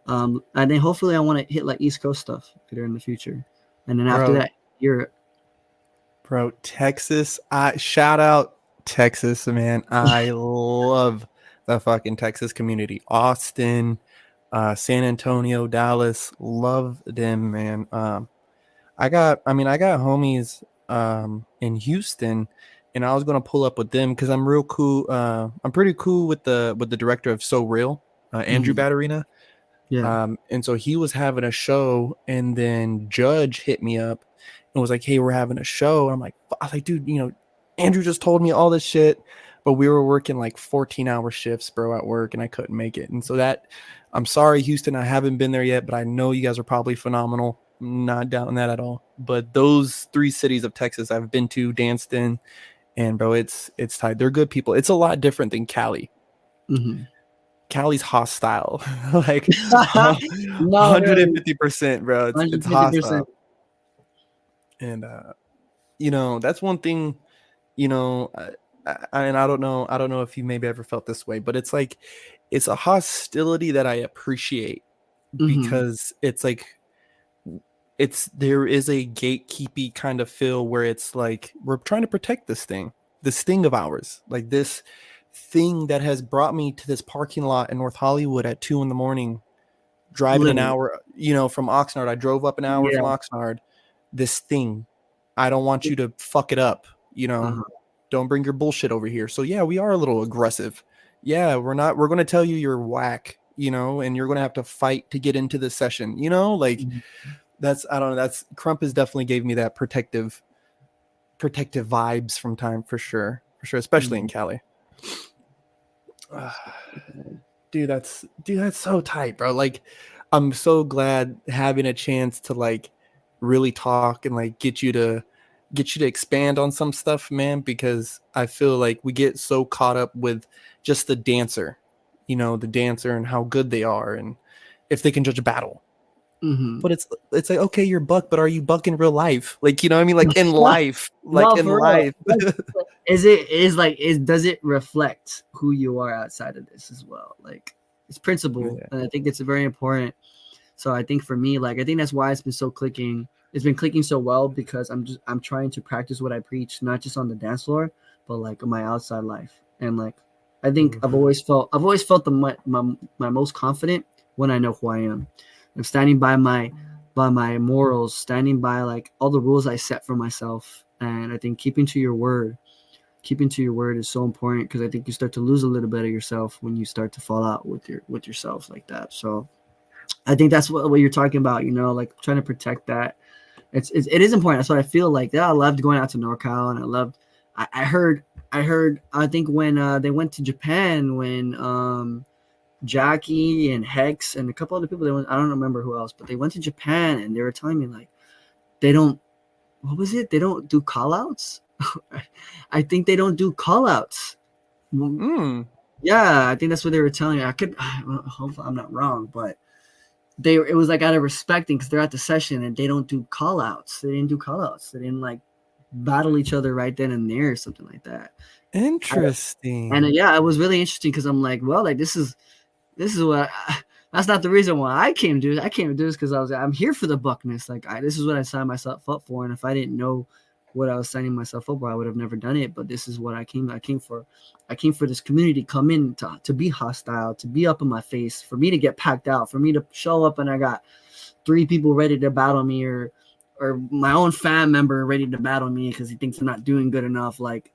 And then hopefully I want to hit like East Coast stuff later in the future. And then after that, Europe. Bro, Texas. Shout out Texas, man. I love the fucking Texas community. Austin, San Antonio, Dallas. Love them, man. I got homies in Houston, and I was gonna pull up with them because I'm real cool. I'm pretty cool with the director of So Real, Andrew Batterina. Yeah. And so he was having a show, and then Judge hit me up and was like, "Hey, we're having a show." And I was like, dude, Andrew just told me all this shit, but we were working like 14-hour shifts, bro, at work, and I couldn't make it. And so I'm sorry, Houston, I haven't been there yet, but I know you guys are probably phenomenal. I'm not doubting that at all. But those 3 cities of Texas I've been to, danced in, and bro, it's tight. They're good people. It's a lot different than Cali. Mm-hmm. Cali's hostile, like No, really, 150%, bro. It's 150%. hostile, and that's one thing. And I don't know if you maybe ever felt this way, but it's like it's a hostility that I appreciate Mm-hmm. because it's like there is a gatekeepy kind of feel where it's like we're trying to protect this thing of ours, like this thing that has brought me to this parking lot in North Hollywood at 2 a.m, driving an Literally. hour, from Oxnard. I drove up an hour from Yeah. Oxnard. This thing, I don't want you to fuck it up. Uh-huh. Don't bring your bullshit over here. So yeah, we are a little aggressive. Yeah, we're going to tell you you're whack, and you're going to have to fight to get into the session, like Mhm. I don't know. That's Krump has definitely gave me that protective vibes from time for sure, especially in Mhm. Cali. Dude, that's so tight, bro. Like, I'm so glad having a chance to like really talk and like get you to expand on some stuff, man, because I feel like we get so caught up with just the dancer, the dancer and how good they are and if they can judge a battle. Mhm. But it's like, okay, you're buck, but are you buck in real life? Like, you know what I mean? Like in life, like No, in for real. life. Does it reflect who you are outside of this as well? Like it's principle, Yeah. and I think it's very important. So I think for me, like I think that's why it's been so clicking. It's been clicking so well because I'm trying to practice what I preach, not just on the dance floor, but like in my outside life. And like I think I've Mhm. always felt my most confident when I know who I am. I'm standing by my morals, standing by like all the rules I set for myself. And I think keeping to your word is so important because I think you start to lose a little bit of yourself when you start to fall out with yourself like that. So I think that's what you're talking about, like trying to protect that. It is important. That's what I feel like. Yeah, I loved going out to NorCal, and I heard I think when they went to Japan, when Jackie and Hex and a couple other people, I don't remember who else, but they went to Japan and they were telling me like they don't, what was it? They don't do call outs. I think they don't do call outs. Mm. Yeah, I think that's what they were telling me. I could, hopefully I'm not wrong, but it was like out of respecting because they're at the session and they don't do call outs. They didn't do call outs. They didn't like battle each other right then and there or something like that. And Interesting. yeah, it was really interesting because I'm like, well, like this is what that's not the reason why I came to do it. I came to do this because I'm here for the buckness. Like this is what I signed myself up for. And if I didn't know what I was signing myself up for, I would have never done it. But this is what I came for. I came for this community, come in to be hostile, to be up in my face, for me to get packed out, for me to show up and I got 3 people ready to battle me or my own fan member ready to battle me because he thinks I'm not doing good enough. Like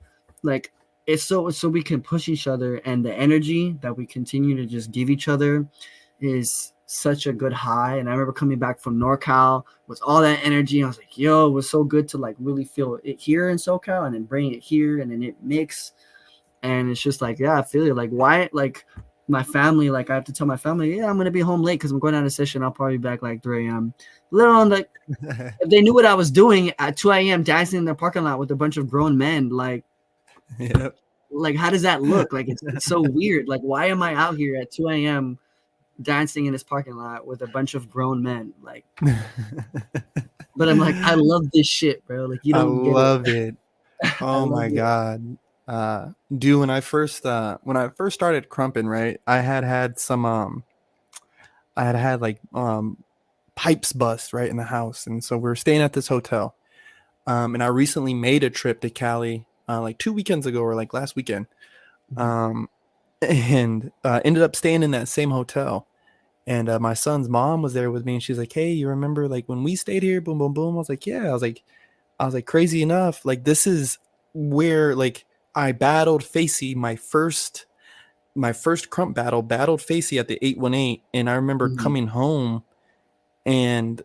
it's so we can push each other, and the energy that we continue to just give each other is such a good high. And I remember coming back from NorCal with all that energy. I was like, yo, it was so good to like really feel it here in SoCal and then bring it here and then it mix. And it's just like, yeah, I feel it. Like why, like my family, like I have to tell my family, yeah, I'm gonna be home late because I'm going on a session. I'll probably be back like 3 a.m. Little on like if they knew what I was doing at 2 a.m. dancing in the parking lot with a bunch of grown men, Yep. like how does that look? Like it's so weird. Like why am I out here at 2 a.m. dancing in this parking lot with a bunch of grown men? Like, but I'm like, I love this shit, bro. Like you I don't get it. love it. I Oh love my it. god. Dude, when I first started crumping, right, I had some I had like pipes bust right in the house, and so we were staying at this hotel. And I recently made a trip to Cali like 2 weekends ago or like last weekend. Um and ended up staying in that same hotel. And my son's mom was there with me, and she's like, "Hey, you remember like when we stayed here? Boom, boom, boom." I was like, "Yeah." I was like, crazy enough, like this is where like I battled Facey my first my first krump battled Facey at the 818, and I remember Mhm. coming home, and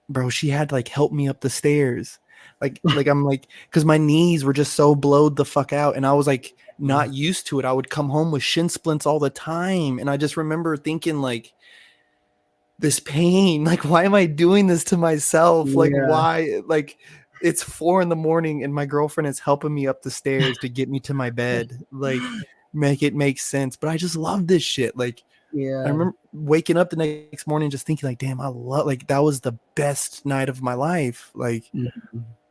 bro, she had to like help me up the stairs. Like I'm like, because my knees were just so blowed the fuck out, and I was like not used to it. I would come home with shin splints all the time, and I just remember thinking like, this pain, like why am I doing this to myself? Like Yeah. why? Like it's 4 a.m. and my girlfriend is helping me up the stairs to get me to my bed. Like make it make sense. But I just love this shit. Like I Yeah. remember waking up the next morning just thinking like, damn, I love, like that was the best night of my life. Mhm.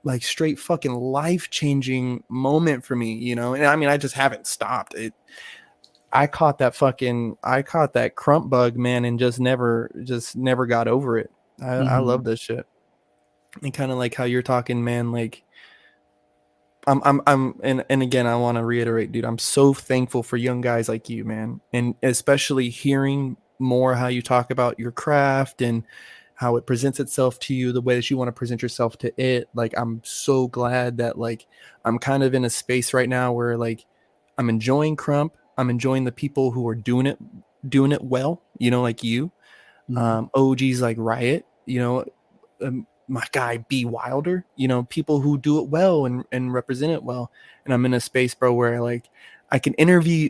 Like straight fucking life-changing moment for me, you know? And I mean, I just haven't stopped. I caught that krump bug, man, and just never got over it. I Mhm. love this shit. And kind of like how you're talking, man, like I'm and again, I want to reiterate, dude, I'm so thankful for young guys like you, man. And especially hearing more how you talk about your craft and how it presents itself to you, the way that you want to present yourself to it. Like I'm so glad that like I'm kind of in a space right now where like I'm enjoying krump. I'm enjoying the people who are doing it well, you know, like you. Mhm. OGs like Riot, you know, my guy B Wilder, you know, people who do it well and represent it well. And I'm in a space, bro, where like I can interview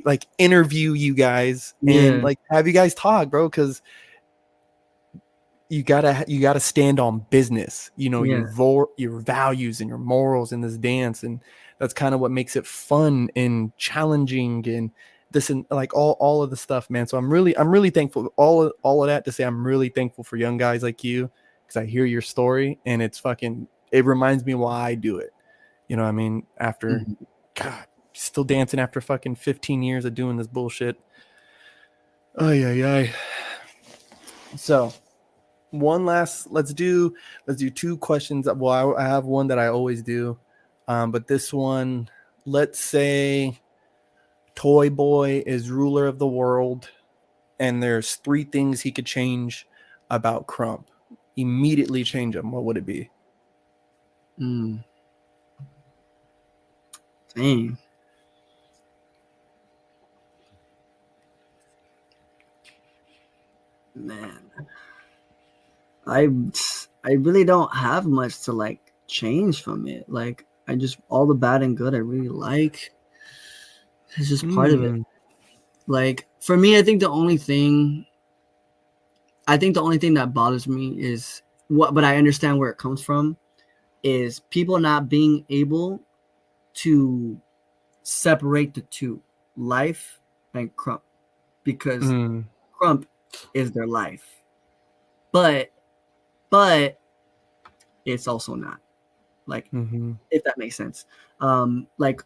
you guys and Yeah. like have you guys talk, bro, because you gotta stand on business, you know, Yeah. your values and your morals in this dance, and that's kind of what makes it fun and challenging and this and like all of the stuff, man. So I'm really thankful, all of that to say I'm really thankful for young guys like you, because I hear your story and it reminds me why I do it, you know what I mean, after Mhm. God, still dancing after fucking 15 years of doing this bullshit. Oh yeah. So one last let's do two questions. Well, I have one that I always do, but this one, let's say ToyBoy is ruler of the world and there's three things he could change about krump, immediately change them, what would it be? Mm. Dang. Man. I I really don't have much to like change from it. Like I just all the bad and good I really like. It's just part of it. Hmm. Like for me, I think the only thing that bothers me is what, but I understand where it comes from, is people not being able to separate the two, life and krump, because Hmm. krump is their life, but but it's also not, like, Mm-hmm. if that makes sense. Like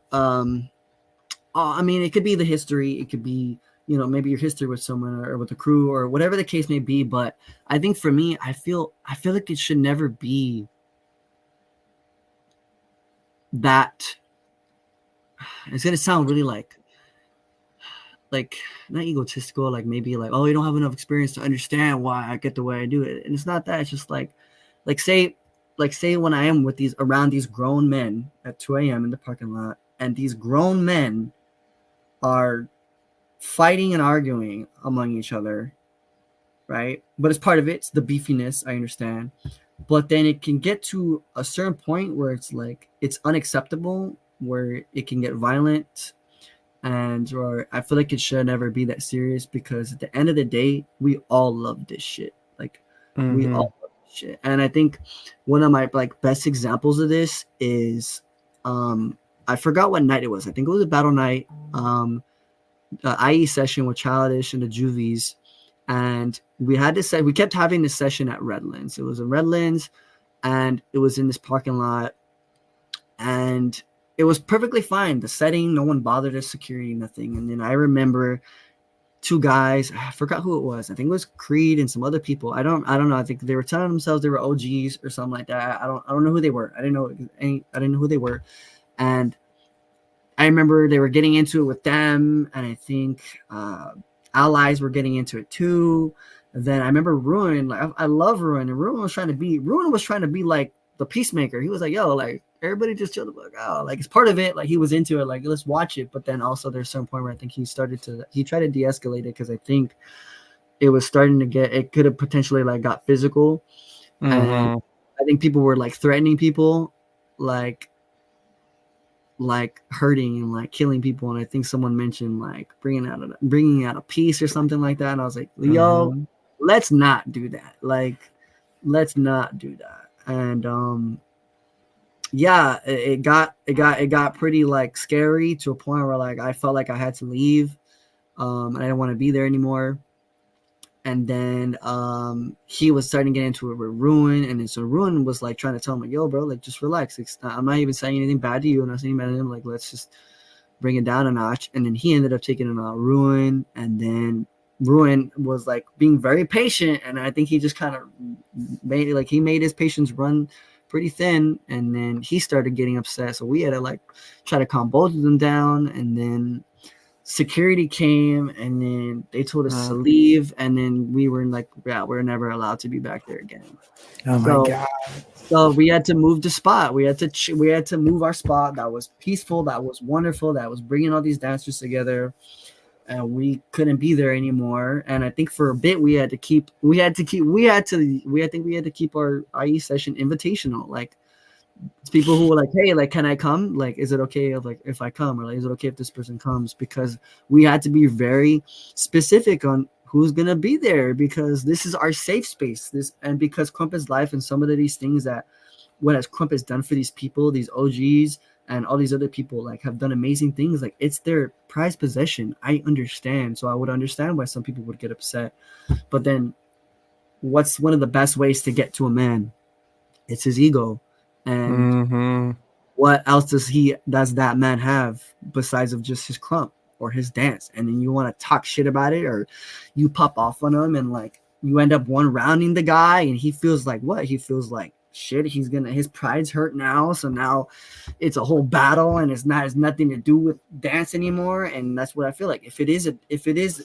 I mean, it could be the history, it could be, maybe your history with someone or with a crew or whatever the case may be. But I think for me, I feel like it should never be that. It's gonna sound really like not egotistical, like maybe like, oh, you don't have enough experience to understand why I get the way I do it. And it's not that. It's just like say say when I am with these grown men at 2 a.m. in the parking lot, and these grown men are fighting and arguing among each other, right? But it's part of it. It's the beefiness, I understand. But then it can get to a certain point where it's like it's unacceptable, where it can get violent, and or I feel like it should never be that serious, because at the end of the day, we all love this shit. Like we Mm-hmm. all love this shit. And I think one of my like best examples of this is I forgot what night it was. I think it was a battle night. IE session with Childish and the Juvies, and we kept having this session at Redlands. It was in Redlands, and it was in this parking lot, and it was perfectly fine. The setting, no one bothered us, security, nothing. And then I remember two guys, I forgot who it was. I think it was Creed and some other people. I don't know. I think they were telling themselves they were OGs or something like that. I don't know who they were. I didn't know who they were. And I remember they were getting into it with them, and I think allies were getting into it too. And then I remember Ruin, like I love Ruin, and Ruin was trying to be like the peacemaker. He was like, "Yo, like everybody just chilled the fuck out. Like it's part of it. Like he was into it. Like let's watch it. But then also there's some point where I think he tried to de-escalate it because I think it was starting to it could have potentially like got physical, and I think people were like threatening people, like hurting and like killing people. And I think someone mentioned like bringing out a piece or something like that. And I was like, yo, let's not do that. Like, let's not do that. And yeah, it got pretty like scary to a point where like I felt like I had to leave. And I didn't want to be there anymore. And then he was starting to get into it with Ruin, and then so Ruin was like trying to tell him like, yo, bro, like just relax. I'm not even saying anything bad to you. I'm not saying bad to him. Like, let's just bring it down a notch. And then he ended up taking it on Ruin, and then Ruin was like being very patient, and I think he just kind of made his patience run pretty thin, and then he started getting upset. So we had to like try to calm both of them down, and then security came, and then they told us to leave, and then we were like, yeah, we're never allowed to be back there again. Oh my god! So we had to move the spot. We had to move our spot. That was peaceful. That was wonderful. That was bringing all these dancers together, and we couldn't be there anymore. And I think for a bit we had to keep our IE session invitational. Like it's people who were like, hey, like, can I come? Like, is it okay if I come? Or like, is it okay if this person comes? Because we had to be very specific on who's gonna be there, because this is our safe space. And because Krump is life, and some of these things that what as Krump has done for these people, these OGs and all these other people like have done amazing things. Like it's their prized possession. I understand. So I would understand why some people would get upset. But then what's one of the best ways to get to a man? It's his ego. And what else does that man have besides of just his krump or his dance? And then you want to talk shit about it, or you pop off on him, and like you end up one rounding the guy, and he feels like what? He feels like shit. His pride's hurt now, so now it's a whole battle, and has nothing to do with dance anymore. And that's what I feel like. If it is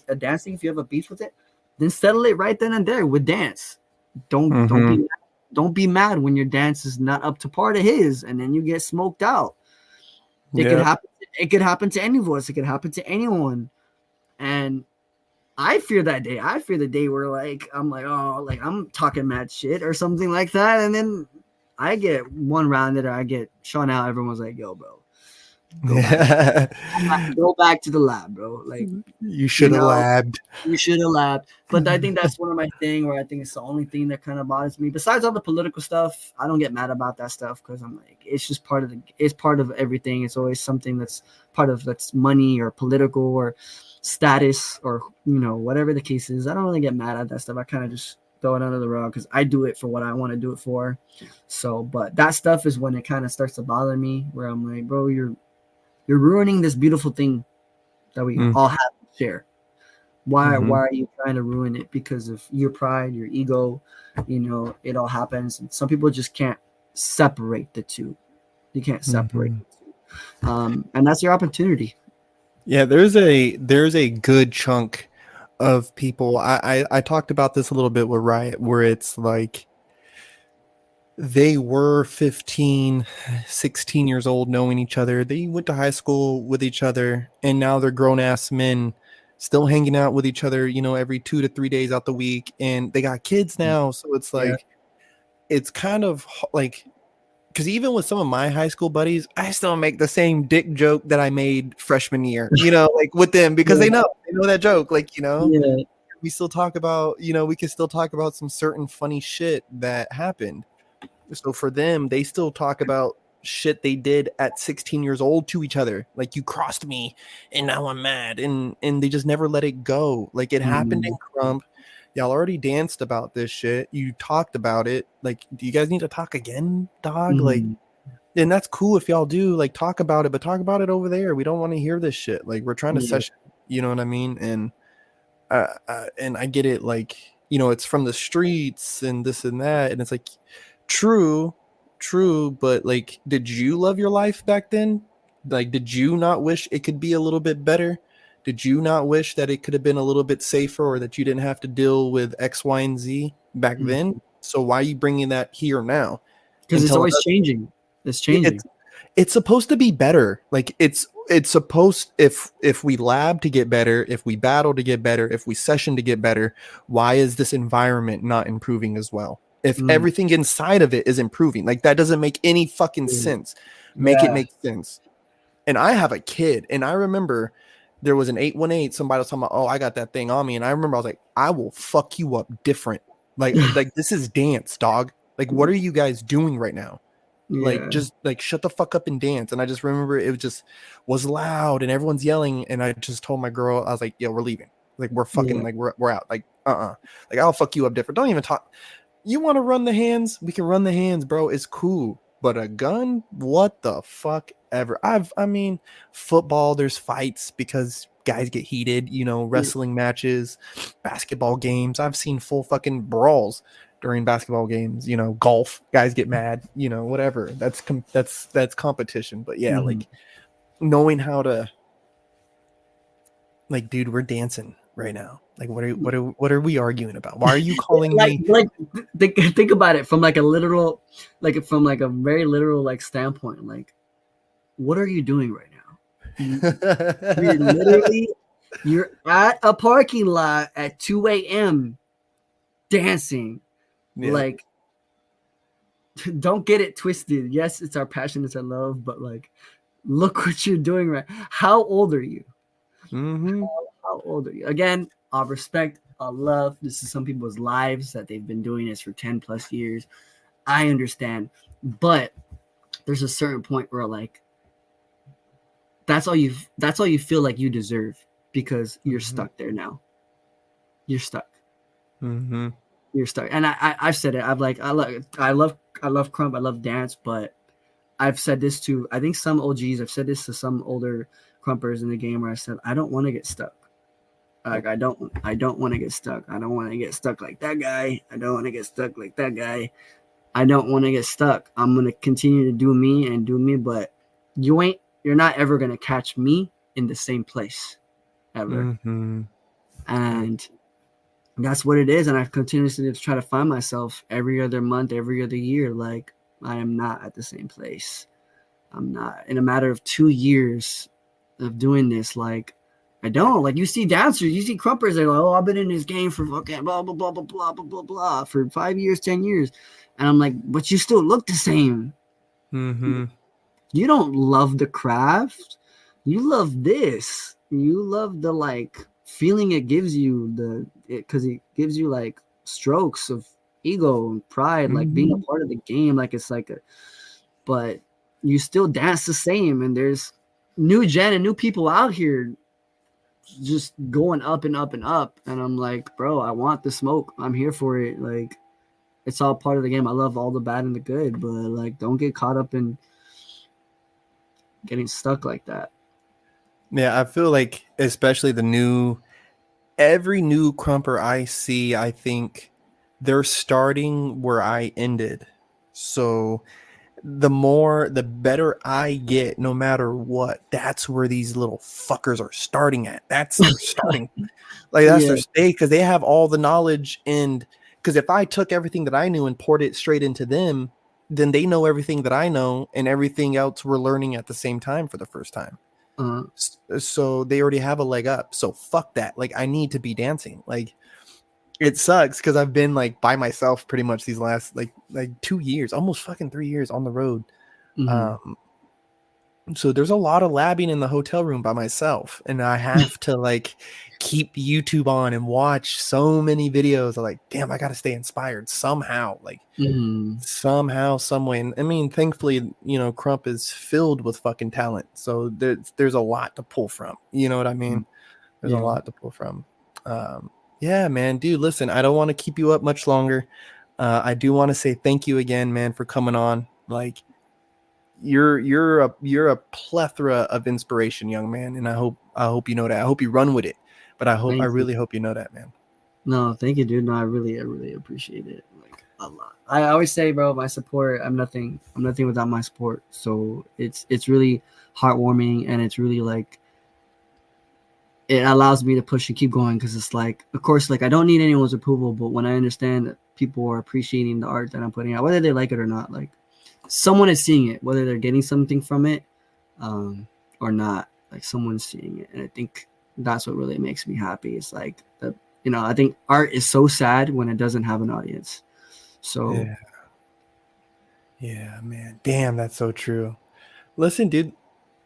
a dancing, if you have a beef with it, then settle it right then and there with dance. Don't be mad when your dance is not up to par to his, and then you get smoked out. It could happen. It could happen to any of us. It could happen to anyone. And I fear that day. I fear the day where like I'm like, oh, like I'm talking mad shit or something like that, and then I get one rounded or I get shown out. Everyone's like, yo, bro, go back to the lab, bro. Like you should have labbed. You should have labbed. But I think that's one of my thing where I think it's the only thing that kind of bothers me. Besides all the political stuff, I don't get mad about that stuff because I'm like, it's just part of everything. It's always something that's money or political or status or whatever the case is. I don't really get mad at that stuff. I kind of just throw it under the rug because I do it for what I want to do it for. So, but that stuff is when it kind of starts to bother me, where I'm like, bro, you're ruining this beautiful thing that we all have to share. Why are you trying to ruin it? Because of your pride, your ego, it all happens. And some people just can't separate the two. You can't separate the two. And that's your opportunity. Yeah, there's a good chunk of people. I talked about this a little bit with Riot, where it's like they were 15, 16 years old knowing each other. They went to high school with each other, and now they're grown-ass men still hanging out with each other, every 2 to 3 days out the week. And they got kids now. So it's like, it's kind of like, because even with some of my high school buddies, I still make the same dick joke that I made freshman year, like with them, because they know that joke. Like, we still talk about, we can still talk about some certain funny shit that happened. So for them, they still talk about shit they did at 16 years old to each other. Like, you crossed me and now I'm mad. And they just never let it go. Like, it happened in Krump. Y'all already danced about this shit. You talked about it. Like, do you guys need to talk again, dog? Like, and that's cool if y'all do, like, talk about it, but talk about it over there. We don't want to hear this shit. Like, we're trying to session, you know what I mean? And I get it. Like, it's from the streets and this and that. And it's like, true, but like, did you love your life back then? Like, did you not wish it could be a little bit better? Did you not wish that it could have been a little bit safer, or that you didn't have to deal with X, Y, and Z back then? So why are you bringing that here now? Because it's always changing. It's changing. It's supposed to be better. Like it's supposed, if we lab to get better, if we battle to get better, if we session to get better, why is this environment not improving as well? If everything inside of it is improving, like that doesn't make any fucking sense. Make it make sense. And I have a kid, and I remember there was an 818. Somebody was talking about, oh, I got that thing on me, and I remember I was like, I will fuck you up different. Like this is dance, dog. Like, what are you guys doing right now? Like, just like shut the fuck up and dance. And I just remember it was loud and everyone's yelling. And I just told my girl, I was like, yo, we're leaving. Like, we're fucking like we're out. Like, like I'll fuck you up different. Don't even talk. You want to run the hands? We can run the hands, bro. It's cool. But a gun, what the fuck ever? I mean, football, there's fights because guys get heated, you know, wrestling matches, basketball games. I've seen full fucking brawls during basketball games, you know, golf, guys get mad, you know, whatever. That's competition. But yeah, like knowing how to, like, dude, we're dancing right now. Like, what are we arguing about? Why are you calling me? Like, think about it from like a literal, like from like a very literal like standpoint. Like, what are you doing right now? You're at a parking lot at 2 a.m. dancing. Yeah. Like, don't get it twisted. Yes, it's our passion, it's our love, but like, look what you're doing right. How old are you? How old are you? Again, I'll respect, I'll love. This is some people's lives that they've been doing this for 10 plus years. I understand, but there's a certain point where like, that's all you feel like you deserve because you're stuck there now. You're stuck. You're stuck. And I've said it. I love krump. I love dance, but I've said this to, I think some OGs, I've said this to some older krumpers in the game where I said, I don't want to get stuck. Like, I don't want to get stuck. I don't want to get stuck like that guy. I don't want to get stuck like that guy. I don't want to get stuck. I'm going to continue to do me, but you're not ever going to catch me in the same place ever. And that's what it is. And I continuously try to find myself every other month, every other year. Like, I am not at the same place. I'm not. In a matter of 2 years of doing this, like, I don't. Like, you see dancers, you see krumpers, they're like, oh, I've been in this game for fucking blah, blah, blah, blah, blah, blah, blah, blah, for 5 years, 10 years. And I'm like, but you still look the same. You don't love the craft. You love this. You love the, like, feeling it gives you, because it gives you like strokes of ego and pride, like being a part of the game. Like, it's like but you still dance the same, and there's new gen and new people out here just going up and up and up. And I'm like, bro, I want the smoke. I'm here for it. Like, it's all part of the game. I love all the bad and the good, but like, don't get caught up in getting stuck like that. Yeah, I feel like especially every new krumper I see, I think they're starting where I ended. So the better I get, no matter what, that's where these little fuckers are starting at. That's their starting. Like, that's their stake, because they have all the knowledge. And because if I took everything that I knew and poured it straight into them, then they know everything that I know, and everything else we're learning at the same time for the first time. So they already have a leg up. So fuck that. Like, I need to be dancing. Like, it sucks because I've been like by myself pretty much these last like 2 years, almost fucking 3 years on the road. So there's a lot of labbing in the hotel room by myself, and I have to like keep YouTube on and watch so many videos. I'm like, damn, I got to stay inspired somehow, like somehow, some way. And I mean, thankfully, you know, krump is filled with fucking talent, so there's a lot to pull from. You know what I mean? There's a lot to pull from. Yeah, man, dude, listen, I don't want to keep you up much longer. I do want to say thank you again, man, for coming on. Like, you're a plethora of inspiration, young man, and I hope you know that. I hope you run with it, but I really hope you know that, man. No, thank you, dude. No, I really appreciate it, like, a lot. I always say, bro, my support, I'm nothing without my support. So it's really heartwarming, and it's really like, it allows me to push and keep going, because it's like, of course, like, I don't need anyone's approval, but when I understand that people are appreciating the art that I'm putting out, whether they like it or not, like, someone is seeing it, whether they're getting something from it, or not. Like someone's seeing it, and I think that's what really makes me happy. It's like the, I think art is so sad when it doesn't have an audience. So yeah, man. Damn, that's so true. Listen, dude.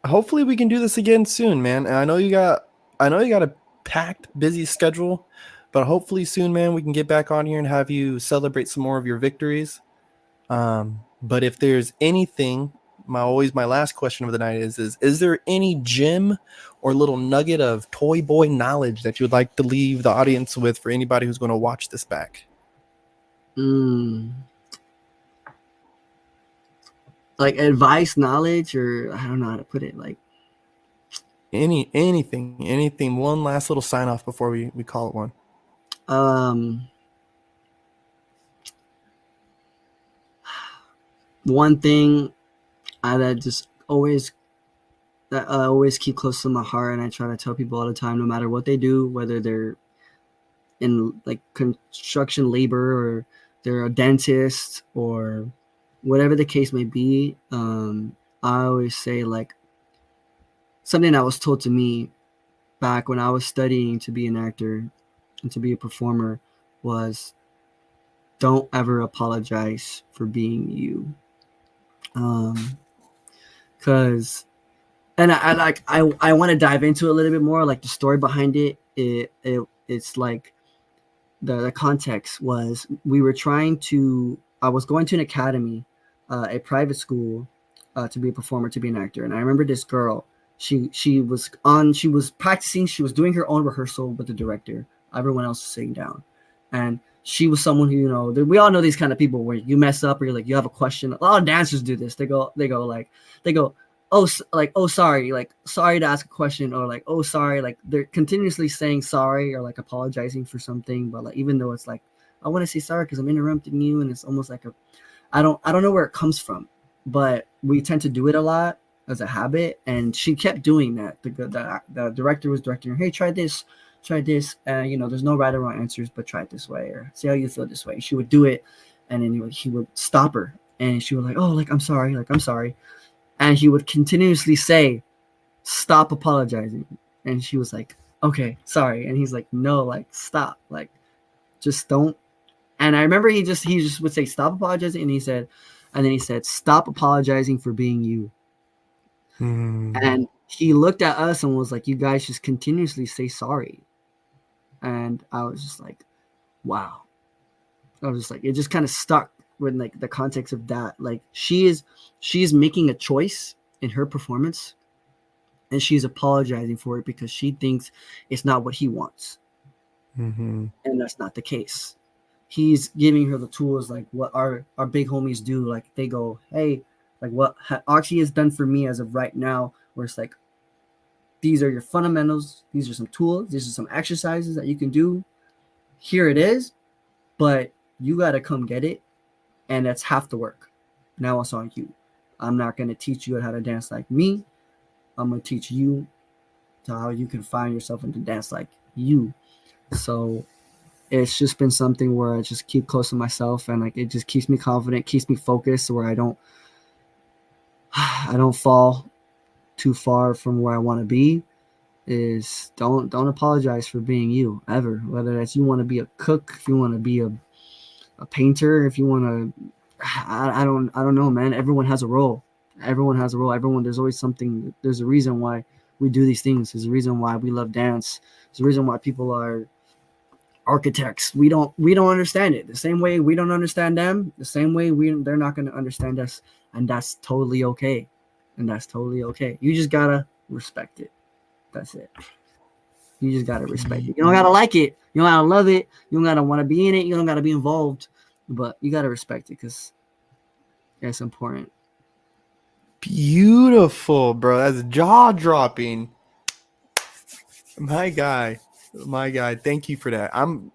Hopefully we can do this again soon, man. And I know you got a packed, busy schedule, but hopefully soon, man, we can get back on here and have you celebrate some more of your victories. But if there's anything, my last question of the night is there any gem or little nugget of ToyBoy knowledge that you would like to leave the audience with for anybody who's going to watch this back? Like advice, knowledge, or I don't know how to put it. Like anything. One last little sign off before we call it one. One thing that I always keep close to my heart, and I try to tell people all the time, no matter what they do, whether they're in like construction labor or they're a dentist or whatever the case may be, I always say like something that was told to me back when I was studying to be an actor and to be a performer was, don't ever apologize for being you. Because and I want to dive into it a little bit more, like the story behind it. It's like the context was I was going to an academy, a private school, to be a performer, to be an actor. And I remember this girl, she was practicing, she was doing her own rehearsal with the director. Everyone else was sitting down. And she was someone who, we all know these kind of people where you mess up or you're like, you have a question. A lot of dancers do this. They go, oh, sorry, like, sorry to ask a question, or like, oh, sorry, like they're continuously saying sorry or like apologizing for something. But like, even though it's like, I want to say sorry because I'm interrupting you. And it's almost like I don't know where it comes from, but we tend to do it a lot as a habit. And she kept doing that. The director was directing her, hey, try this. There's no right or wrong answers, but try it this way, or see how you feel this way. She would do it, and then he would stop her, and she would like, oh, like I'm sorry, and he would continuously say, stop apologizing, and she was like, okay, sorry, and he's like, no, like stop, like just don't. And I remember he just would say, stop apologizing, and then he said, stop apologizing for being you. And he looked at us and was like, you guys just continuously say sorry. And I was just like, wow. I was just like, it just kind of stuck with like the context of that. Like she is making a choice in her performance, and she's apologizing for it because she thinks it's not what he wants. And that's not the case. He's giving her the tools, like what our big homies do. Like they go, hey, like what Oxy has done for me as of right now, where it's like, these are your fundamentals. These are some tools. These are some exercises that you can do. Here it is, but you got to come get it. And that's half the work. Now it's on you. I'm not going to teach you how to dance like me. I'm going to teach you to how you can find yourself and to dance like you. So it's just been something where I just keep close to myself, and like it just keeps me confident, keeps me focused, where I don't fall too far from where I want to be. Is don't apologize for being you ever, whether that's you want to be a cook, if you want to be a painter, if you want to, I don't know, man. Everyone has a role. There's always something. There's a reason why we do these things. There's a reason why we love dance. There's a reason why people are architects. We don't understand it the same way we don't understand them, the same way they're not going to understand us, and that's totally okay. You just gotta respect it. That's it. You just gotta respect it. You don't gotta like it. You don't gotta love it. You don't gotta want to be in it. You don't gotta be involved. But you gotta respect it because it's important. Beautiful, bro. That's jaw dropping. My guy. Thank you for that. I'm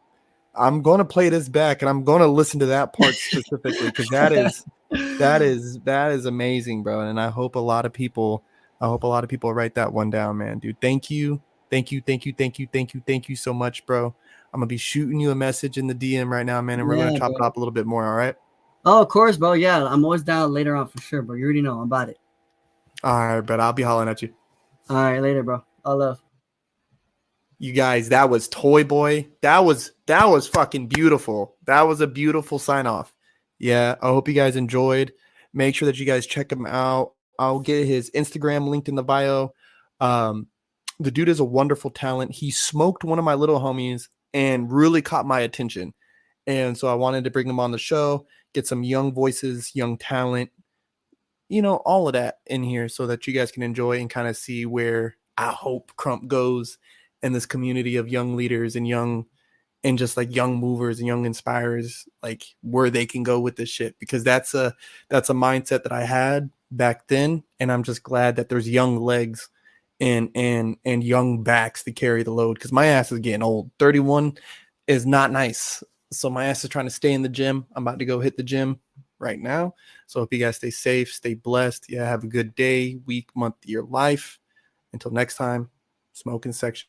going to play this back, and I'm going to listen to that part specifically because that is amazing, bro. And I hope a lot of people write that one down, man. Dude, thank you so much, bro. I'm gonna be shooting you a message in the DM right now, man, and we're gonna chop it up a little bit more. All right. Oh, of course, bro. Yeah, I'm always down later on for sure, bro. You already know I'm about it. All right, but I'll be hollering at you. All right, later, bro. All love. You guys, that was ToyBoy. That was fucking beautiful. That was a beautiful sign off. Yeah, I hope you guys enjoyed. Make sure that you guys check him out. I'll get his Instagram linked in the bio. Um, the dude is a wonderful talent. He smoked one of my little homies and really caught my attention. And so I wanted to bring him on the show, get some young voices, young talent, all of that in here so that you guys can enjoy and kind of see where I hope Krump goes in this community of young leaders and just like young movers and young inspirers, like where they can go with this shit, because that's a mindset that I had back then, and I'm just glad that there's young legs and young backs to carry the load, because my ass is getting old. 31 is not nice, so my ass is trying to stay in the gym. I'm about to go hit the gym right now, so hope you guys stay safe, stay blessed. Yeah, have a good day, week, month, year, life. Until next time, smoking section.